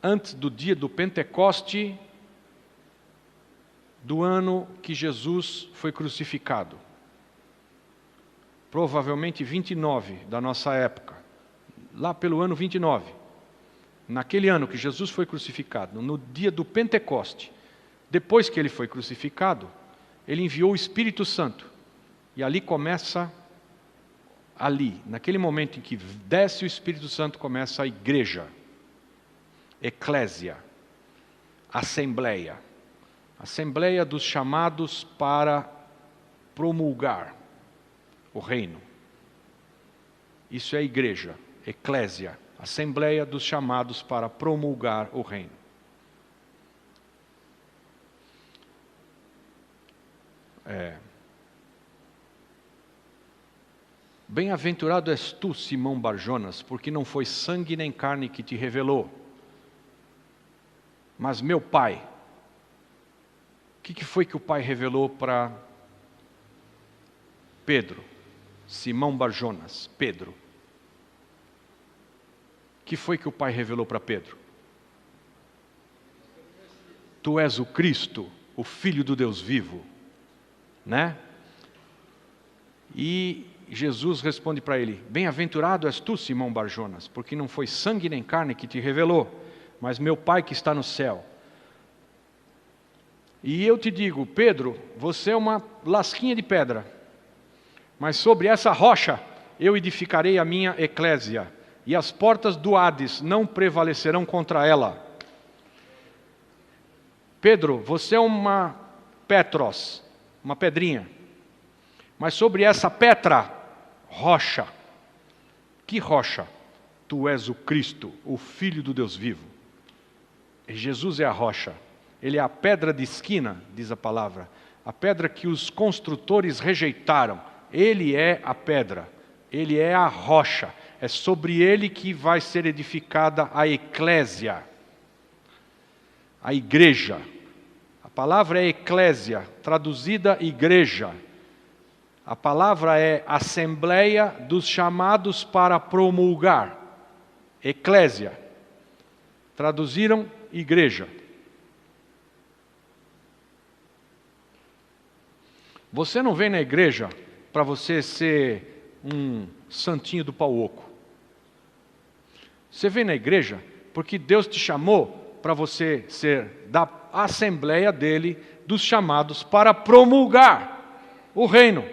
Antes do dia do Pentecoste, do ano que Jesus foi crucificado. Provavelmente 29 da nossa época, lá pelo ano 29. Naquele ano que Jesus foi crucificado, no dia do Pentecoste, depois que ele foi crucificado, ele enviou o Espírito Santo. E ali começa, naquele momento em que desce o Espírito Santo, começa a igreja, eclésia, assembleia. Assembleia dos chamados para promulgar o reino. Isso é a igreja, eclésia, assembleia dos chamados para promulgar o reino. Bem-aventurado és tu, Simão Barjonas, porque não foi sangue nem carne que te revelou, mas meu Pai. O que foi que o Pai revelou para Pedro? Simão Barjonas, Pedro. O que foi que o Pai revelou para Pedro? Tu és o Cristo, o Filho do Deus vivo. Né? E Jesus responde para ele: bem-aventurado és tu, Simão Barjonas, porque não foi sangue nem carne que te revelou, mas meu Pai que está no céu. E eu te digo, Pedro, você é uma lasquinha de pedra, mas sobre essa rocha eu edificarei a minha eclésia, e as portas do Hades não prevalecerão contra ela. Pedro, você é uma Petros, uma pedrinha, mas sobre essa Petra, rocha. Que rocha? Tu és o Cristo, o Filho do Deus vivo. E Jesus é a rocha. Ele é a pedra de esquina, diz a palavra. A pedra que os construtores rejeitaram. Ele é a pedra. Ele é a rocha. É sobre ele que vai ser edificada a eclésia. A igreja. A palavra é eclésia, traduzida igreja. A palavra é assembleia dos chamados para promulgar. Eclésia. Traduziram igreja. Você não vem na igreja para você ser um santinho do pau oco. Você vem na igreja porque Deus te chamou para você ser da assembleia dele, dos chamados para promulgar o reino.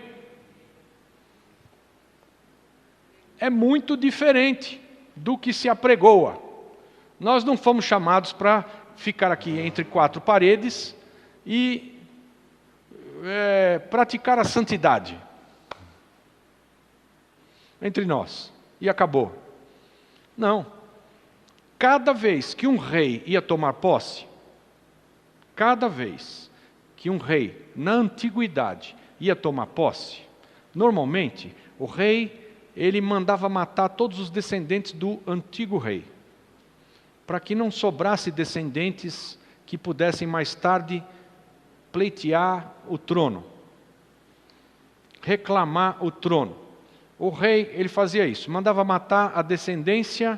É muito diferente do que se apregoa. Nós não fomos chamados para ficar aqui entre quatro paredes e praticar a santidade entre nós, e acabou. Não. Cada vez que um rei ia tomar posse, cada vez que um rei, na antiguidade, ia tomar posse, normalmente, o rei, ele mandava matar todos os descendentes do antigo rei, para que não sobrasse descendentes que pudessem mais tarde pleitear o trono, reclamar o trono. O rei, ele fazia isso, mandava matar a descendência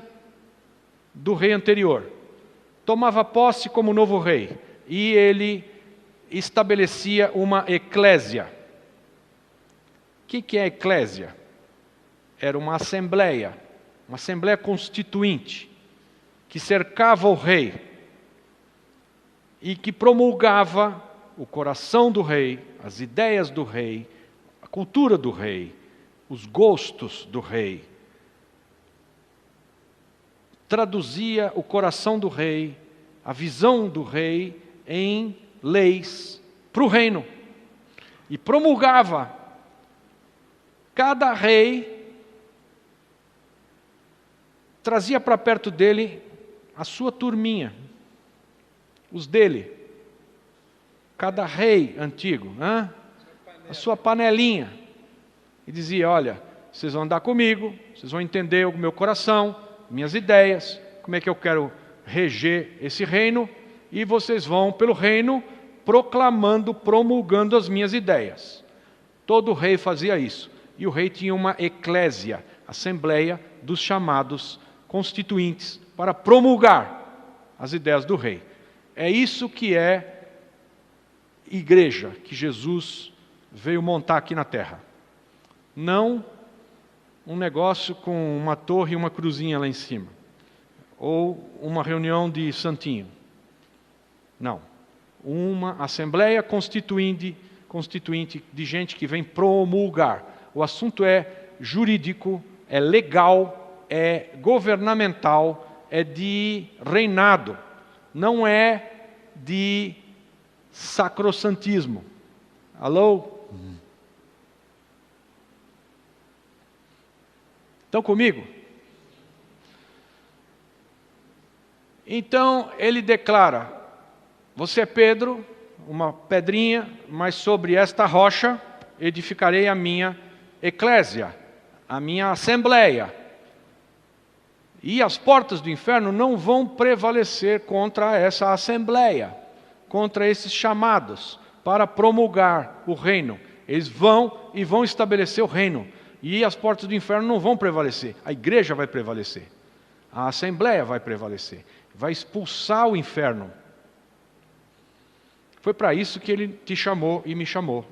do rei anterior, tomava posse como novo rei, e ele estabelecia uma eclésia. O que é eclésia? Era uma assembleia constituinte, que cercava o rei, e que promulgava o coração do rei, as ideias do rei, a cultura do rei, os gostos do rei. Traduzia o coração do rei, a visão do rei em leis para o reino. E promulgava. Cada rei trazia para perto dele a sua turminha, os dele. Cada rei antigo, a sua panelinha. E dizia, olha, vocês vão andar comigo, vocês vão entender o meu coração, minhas ideias, como é que eu quero reger esse reino, e vocês vão pelo reino proclamando, promulgando as minhas ideias. Todo rei fazia isso. E o rei tinha uma eclésia, assembleia dos chamados constituintes, para promulgar as ideias do rei. É isso que é igreja, que Jesus veio montar aqui na terra. Não um negócio com uma torre e uma cruzinha lá em cima. Ou uma reunião de santinho. Não. Uma assembleia constituinte de gente que vem promulgar. O assunto é jurídico, é legal, é governamental, é de reinado. Não é de sacrossantismo. Alô? Estão comigo? Então ele declara, você é Pedro, uma pedrinha, mas sobre esta rocha edificarei a minha eclésia, a minha assembleia. E as portas do inferno não vão prevalecer contra essa assembleia, contra esses chamados para promulgar o reino. Eles vão estabelecer o reino. E as portas do inferno não vão prevalecer. A igreja vai prevalecer. A assembleia vai prevalecer. Vai expulsar o inferno. Foi para isso que ele te chamou e me chamou.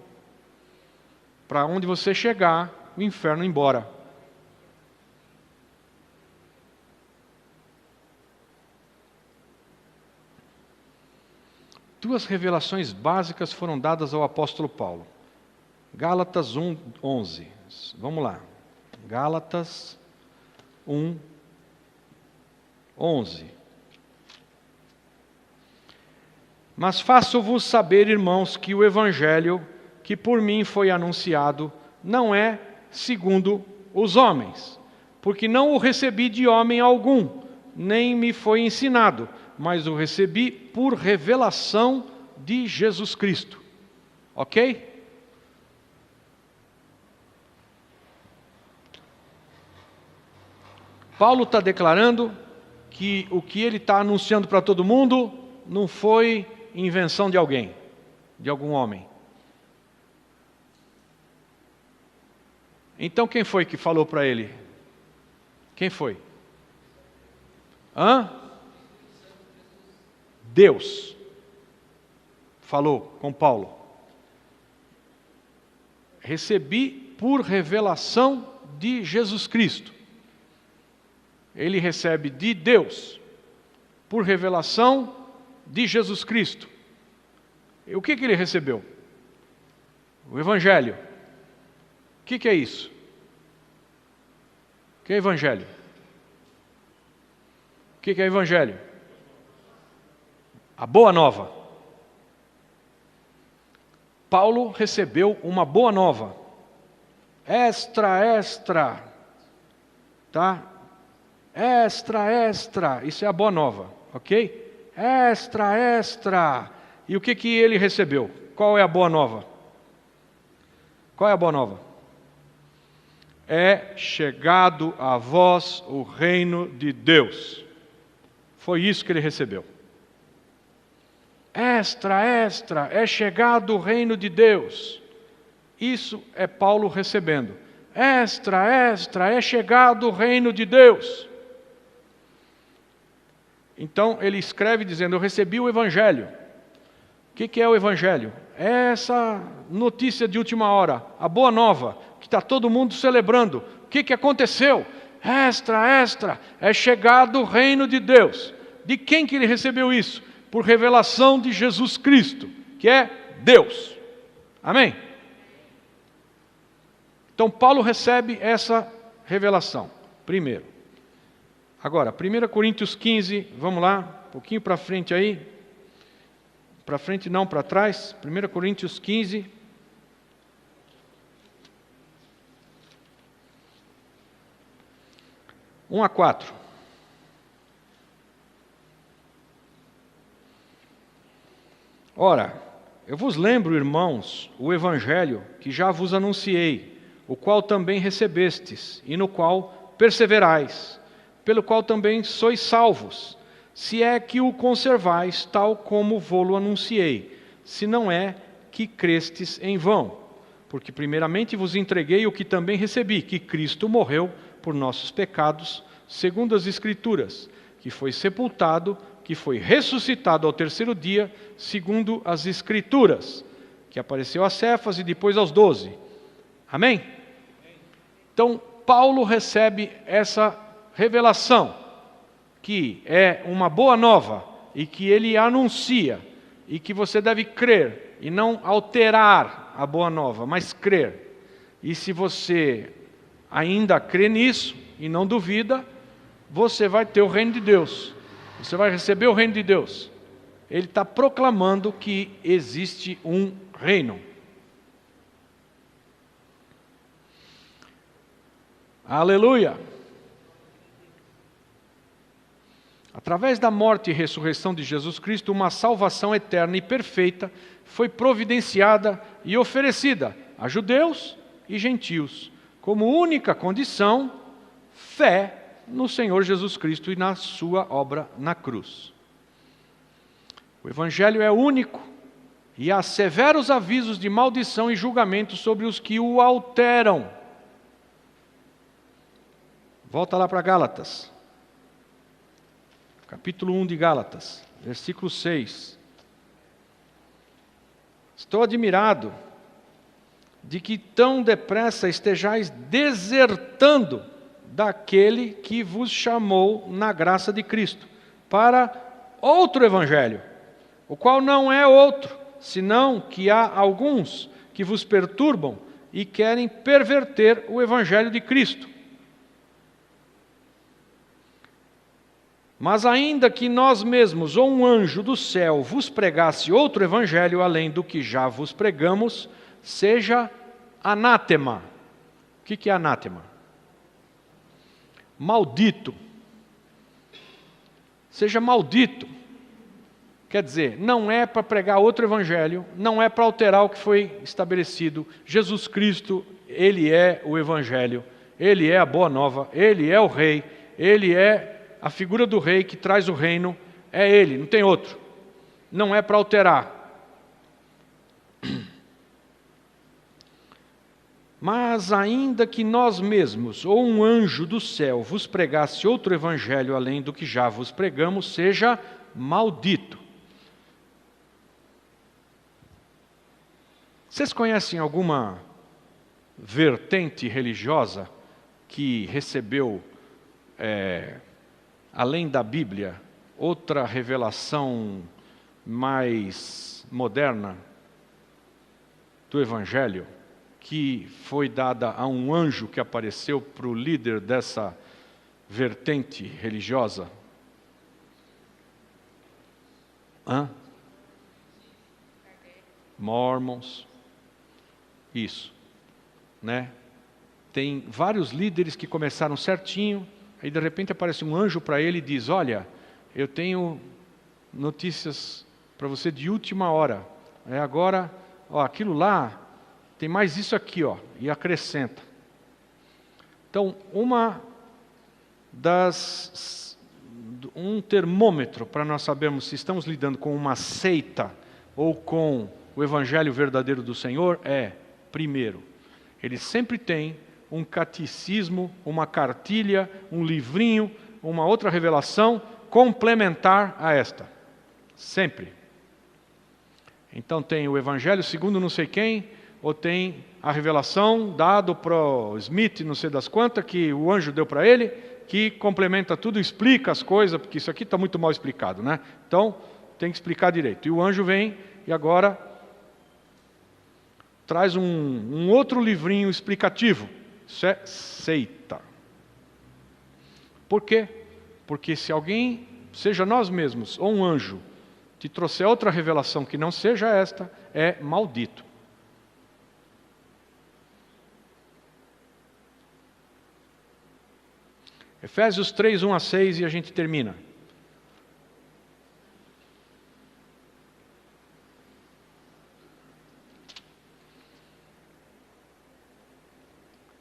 Para onde você chegar, o inferno embora. Duas revelações básicas foram dadas ao apóstolo Paulo. Gálatas 1:11. Vamos lá. Gálatas 1:11. Mas faço-vos saber, irmãos, que o evangelho que por mim foi anunciado não é segundo os homens, porque não o recebi de homem algum, nem me foi ensinado, mas o recebi por revelação de Jesus Cristo. Ok? Paulo está declarando que o que ele está anunciando para todo mundo não foi invenção de alguém, de algum homem. Então quem foi que falou para ele? Quem foi? Deus falou com Paulo. Recebi por revelação de Jesus Cristo. Ele recebe de Deus, por revelação de Jesus Cristo. E o que ele recebeu? O Evangelho. O que é isso? O que é Evangelho? O que é Evangelho? A boa nova. Paulo recebeu uma boa nova. Extra. Tá? Extra. Isso é a boa nova, ok? Extra. E o que ele recebeu? Qual é a boa nova? Qual é a boa nova? É chegado a vós o reino de Deus. Foi isso que ele recebeu. Extra, é chegado o reino de Deus. Isso é Paulo recebendo. Extra, é chegado o reino de Deus. Então ele escreve dizendo, eu recebi o Evangelho. O que é o Evangelho? É essa notícia de última hora, a boa nova, que está todo mundo celebrando. O que aconteceu? Extra, é chegado o reino de Deus. De quem que ele recebeu isso? Por revelação de Jesus Cristo, que é Deus. Amém? Então Paulo recebe essa revelação, primeiro. Agora, 1 Coríntios 15, vamos lá, um pouquinho para frente aí. Para frente não, para trás. 1 Coríntios 15. Um a 4. Ora, eu vos lembro, irmãos, o evangelho que já vos anunciei, o qual também recebestes, e no qual perseverais, pelo qual também sois salvos, se é que o conservais tal como vô-lo anunciei, se não é que crestes em vão. Porque primeiramente vos entreguei o que também recebi, que Cristo morreu por nossos pecados, segundo as Escrituras, que foi sepultado, que foi ressuscitado ao terceiro dia, segundo as Escrituras, que apareceu a Cefas e depois aos 12. Amém? Então, Paulo recebe essa revelação, que é uma boa nova, e que ele anuncia, e que você deve crer, e não alterar a boa nova, mas crer. E se você ainda crê nisso, e não duvida, você vai ter o reino de Deus. Você vai receber o reino de Deus. Ele está proclamando que existe um reino. Aleluia! Através da morte e ressurreição de Jesus Cristo, uma salvação eterna e perfeita foi providenciada e oferecida a judeus e gentios, como única condição, fé no Senhor Jesus Cristo e na sua obra na cruz. O Evangelho é único e há severos avisos de maldição e julgamento sobre os que o alteram. Volta lá para Gálatas, capítulo 1 de Gálatas, versículo 6. Estou admirado de que tão depressa estejais desertando daquele que vos chamou na graça de Cristo, para outro evangelho, o qual não é outro, senão que há alguns que vos perturbam e querem perverter o evangelho de Cristo. Mas ainda que nós mesmos ou um anjo do céu vos pregasse outro evangelho além do que já vos pregamos, seja anátema. O que é anátema? Maldito. Seja maldito. Quer dizer, não é para pregar outro evangelho, não é para alterar o que foi estabelecido. Jesus Cristo, Ele é o evangelho, Ele é a boa nova, Ele é o rei, Ele é a figura do rei que traz o reino, é Ele, não tem outro. Não é para alterar. Mas ainda que nós mesmos, ou um anjo do céu, vos pregasse outro evangelho além do que já vos pregamos, seja maldito. Vocês conhecem alguma vertente religiosa que recebeu, além da Bíblia, outra revelação mais moderna do evangelho, que foi dada a um anjo que apareceu para o líder dessa vertente religiosa? Mormons. Isso. Né? Tem vários líderes que começaram certinho, aí de repente aparece um anjo para ele e diz: olha, eu tenho notícias para você de última hora. Agora, aquilo lá, tem mais isso aqui, e acrescenta. Então, um termômetro para nós sabermos se estamos lidando com uma seita ou com o evangelho verdadeiro do Senhor é, primeiro, ele sempre tem um catecismo, uma cartilha, um livrinho, uma outra revelação complementar a esta. Sempre. Então tem o evangelho segundo não sei quem, ou tem a revelação dado para o Smith, não sei das quantas, que o anjo deu para ele, que complementa tudo, explica as coisas, porque isso aqui está muito mal explicado, né? Então, tem que explicar direito. E o anjo vem e agora traz um outro livrinho explicativo. Isso é seita. Por quê? Porque se alguém, seja nós mesmos ou um anjo, te trouxer outra revelação que não seja esta, é maldito. Efésios 3, 1 a 6 e a gente termina.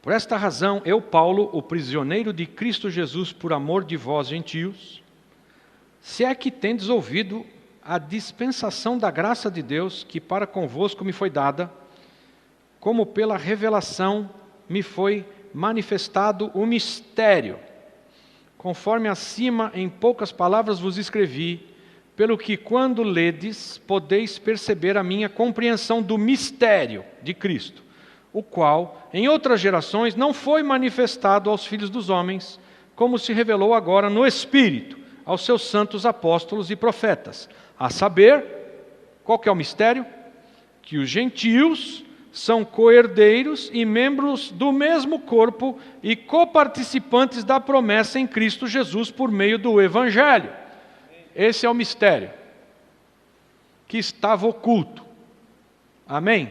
Por esta razão, eu, Paulo, o prisioneiro de Cristo Jesus, por amor de vós, gentios, se é que tendes ouvido a dispensação da graça de Deus, que para convosco me foi dada, como pela revelação me foi manifestado o mistério, conforme acima em poucas palavras vos escrevi, pelo que quando ledes, podeis perceber a minha compreensão do mistério de Cristo, o qual, em outras gerações, não foi manifestado aos filhos dos homens, como se revelou agora no Espírito, aos seus santos apóstolos e profetas. A saber, qual que é o mistério? Que os gentios são co-herdeiros e membros do mesmo corpo e coparticipantes da promessa em Cristo Jesus por meio do Evangelho. Esse é o mistério que estava oculto. Amém?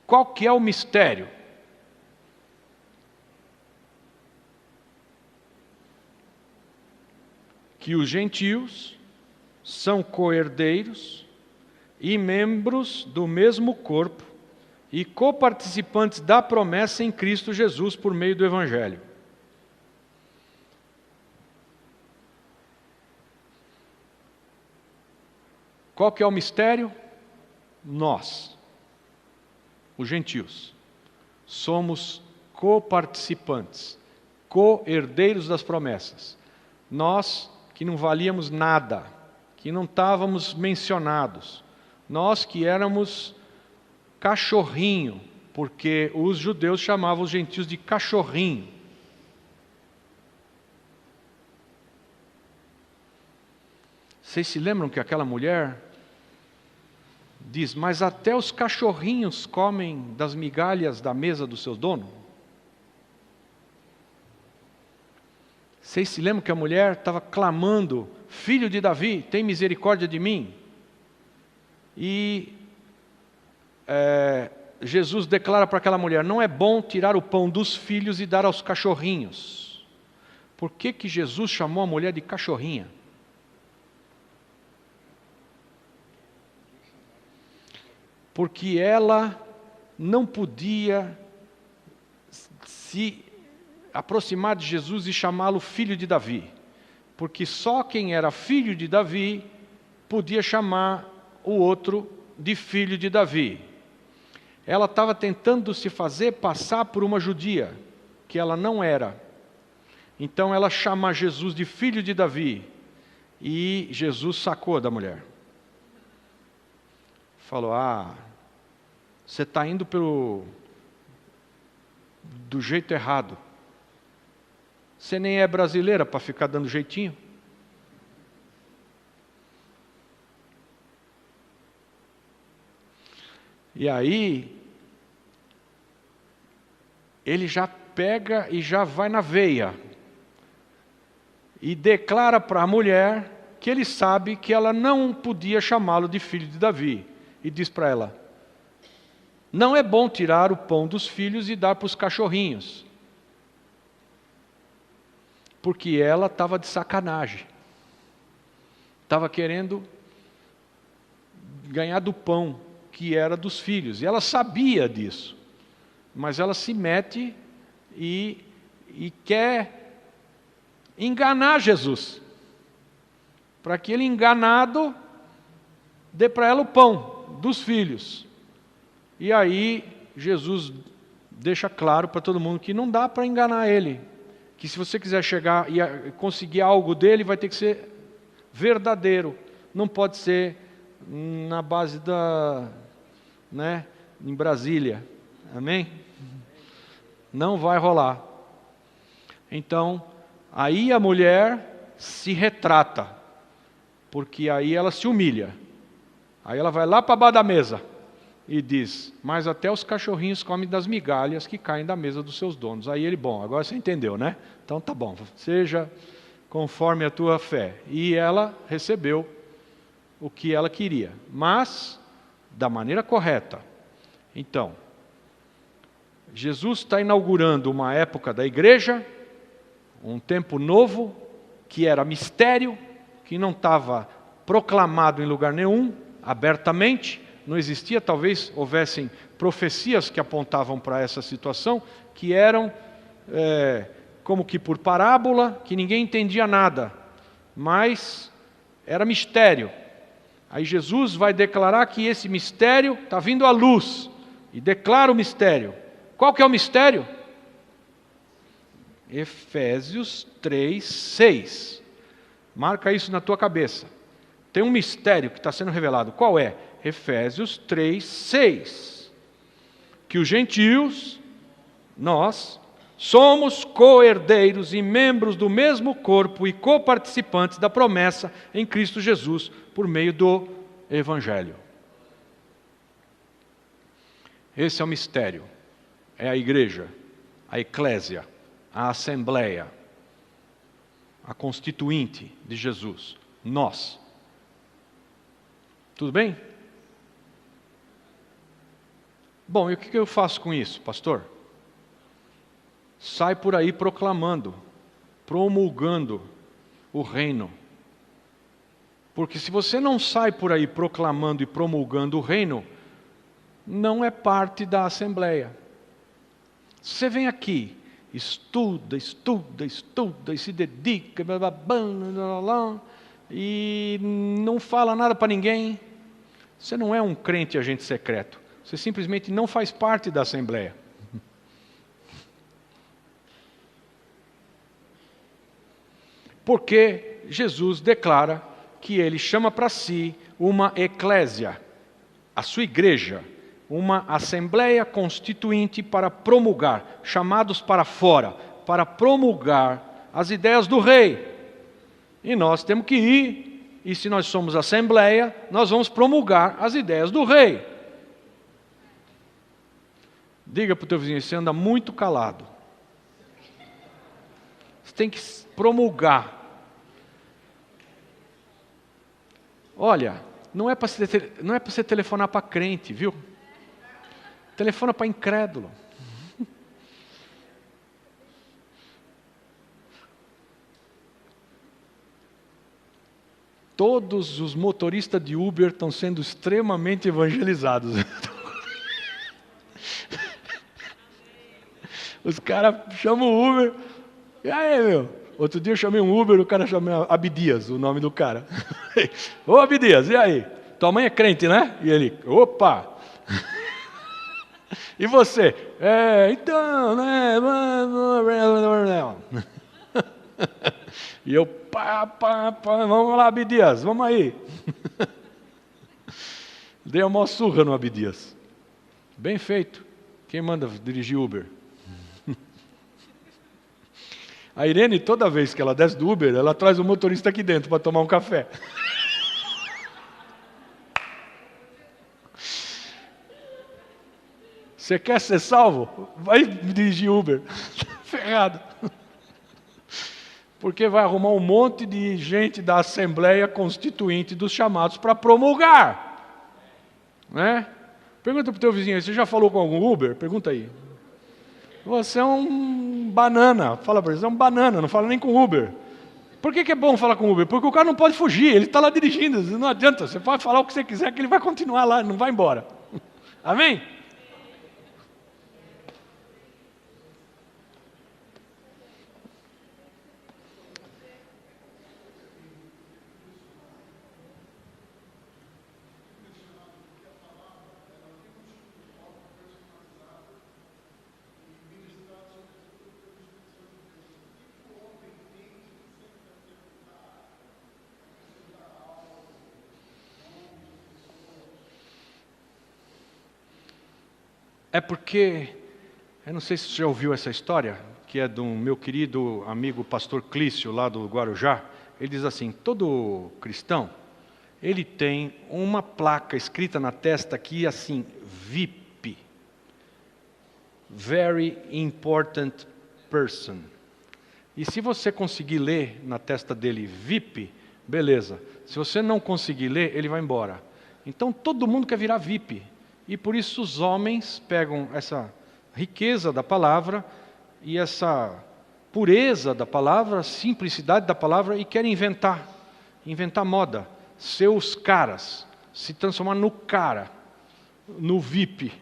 Qual que é o mistério? Que os gentios são co-herdeiros e membros do mesmo corpo e coparticipantes da promessa em Cristo Jesus por meio do Evangelho. Qual que é o mistério? Nós, os gentios, somos coparticipantes, co-herdeiros das promessas. Nós que não valíamos nada, que não estávamos mencionados, nós que éramos cachorrinho, porque os judeus chamavam os gentios de cachorrinho. Vocês se lembram que aquela mulher diz, mas até os cachorrinhos comem das migalhas da mesa do seu dono? Vocês se lembram que a mulher estava clamando, filho de Davi, tem misericórdia de mim? E Jesus declara para aquela mulher, não é bom tirar o pão dos filhos e dar aos cachorrinhos. Por que que Jesus chamou a mulher de cachorrinha? Porque ela não podia se aproximar de Jesus e chamá-lo filho de Davi. Porque só quem era filho de Davi podia chamar o outro de filho de Davi. Ela estava tentando se fazer passar por uma judia, que ela não era. Então ela chama Jesus de filho de Davi. E Jesus sacou da mulher. Falou, você está indo do jeito errado. Você nem é brasileira para ficar dando jeitinho. E aí, ele já pega e já vai na veia. E declara para a mulher que ele sabe que ela não podia chamá-lo de filho de Davi. E diz para ela, não é bom tirar o pão dos filhos e dar para os cachorrinhos. Porque ela estava de sacanagem. Estava querendo ganhar do pão que era dos filhos. E ela sabia disso. Mas ela se mete e quer enganar Jesus. Para que ele, enganado, dê para ela o pão dos filhos. E aí Jesus deixa claro para todo mundo que não dá para enganar ele. Que se você quiser chegar e conseguir algo dele, vai ter que ser verdadeiro. Não pode ser na base em Brasília. Amém? Não vai rolar. Então, aí a mulher se retrata. Porque aí ela se humilha. Aí ela vai lá para baixo da mesa. E diz, mas até os cachorrinhos comem das migalhas que caem da mesa dos seus donos. Aí ele, bom, agora você entendeu, né? Então tá bom, seja conforme a tua fé. E ela recebeu o que ela queria, mas da maneira correta. Então, Jesus está inaugurando uma época da igreja, um tempo novo, que era mistério, que não estava proclamado em lugar nenhum, abertamente, não existia, talvez houvessem profecias que apontavam para essa situação, que eram como que por parábola, que ninguém entendia nada, mas era mistério. Aí Jesus vai declarar que esse mistério está vindo à luz, e declara o mistério. Qual que é o mistério? Efésios 3:6. Marca isso na tua cabeça. Tem um mistério que está sendo revelado. Qual é? Efésios 3:6. Que os gentios, nós, somos co-herdeiros e membros do mesmo corpo e coparticipantes da promessa em Cristo Jesus, por meio do Evangelho. Esse é o mistério. É a igreja, a eclésia, a assembleia, a constituinte de Jesus, nós. Tudo bem? Bom, e o que eu faço com isso, pastor? Sai por aí proclamando, promulgando o reino. Porque se você não sai por aí proclamando e promulgando o reino, não é parte da assembleia. Você vem aqui, estuda, e se dedica, e não fala nada para ninguém. Você não é um crente agente secreto. Você simplesmente não faz parte da assembleia. Porque Jesus declara que ele chama para si uma eclésia, a sua igreja, uma assembleia constituinte para promulgar, chamados para fora, para promulgar as ideias do rei. E nós temos que ir, e se nós somos assembleia, nós vamos promulgar as ideias do rei. Diga para o teu vizinho, você anda muito calado. Você tem que promulgar. Olha, não é para você telefonar para crente, viu? Telefona para incrédulo. Todos os motoristas de Uber estão sendo extremamente evangelizados. Os caras chamam o Uber. E aí, meu? Outro dia eu chamei um Uber, o cara chamou Abdias, o nome do cara. Ô Abdias, e aí? Tua mãe é crente, né? E ele, opa! E você? Então, né? E eu, vamos lá, Abdias, vamos aí. Dei uma maior surra no Abdias. Bem feito. Quem manda dirigir Uber? A Irene, toda vez que ela desce do Uber, ela traz o motorista aqui dentro para tomar um café. Você quer ser salvo? Vai dirigir Uber. Ferrado. Porque vai arrumar um monte de gente da Assembleia Constituinte dos chamados para promulgar. Né? Pergunta para o teu vizinho, você já falou com algum Uber? Pergunta aí. Você é um banana. Fala para ele, você é um banana, não fala nem com Uber. Por que é bom falar com Uber? Porque o cara não pode fugir, ele está lá dirigindo, não adianta. Você pode falar o que você quiser, que ele vai continuar lá, não vai embora. Amém? É porque, eu não sei se você já ouviu essa história, que é do meu querido amigo pastor Clício, lá do Guarujá. Ele diz assim, todo cristão, ele tem uma placa escrita na testa aqui assim, VIP, Very Important Person. E se você conseguir ler na testa dele VIP, beleza. Se você não conseguir ler, ele vai embora. Então todo mundo quer virar VIP. E por isso os homens pegam essa riqueza da palavra e essa pureza da palavra, simplicidade da palavra, e querem inventar moda, ser os caras, se transformar no cara, no VIP.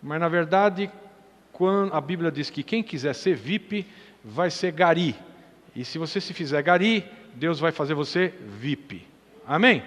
Mas na verdade, quando a Bíblia diz que quem quiser ser VIP vai ser gari. E se você se fizer gari, Deus vai fazer você VIP. Amém?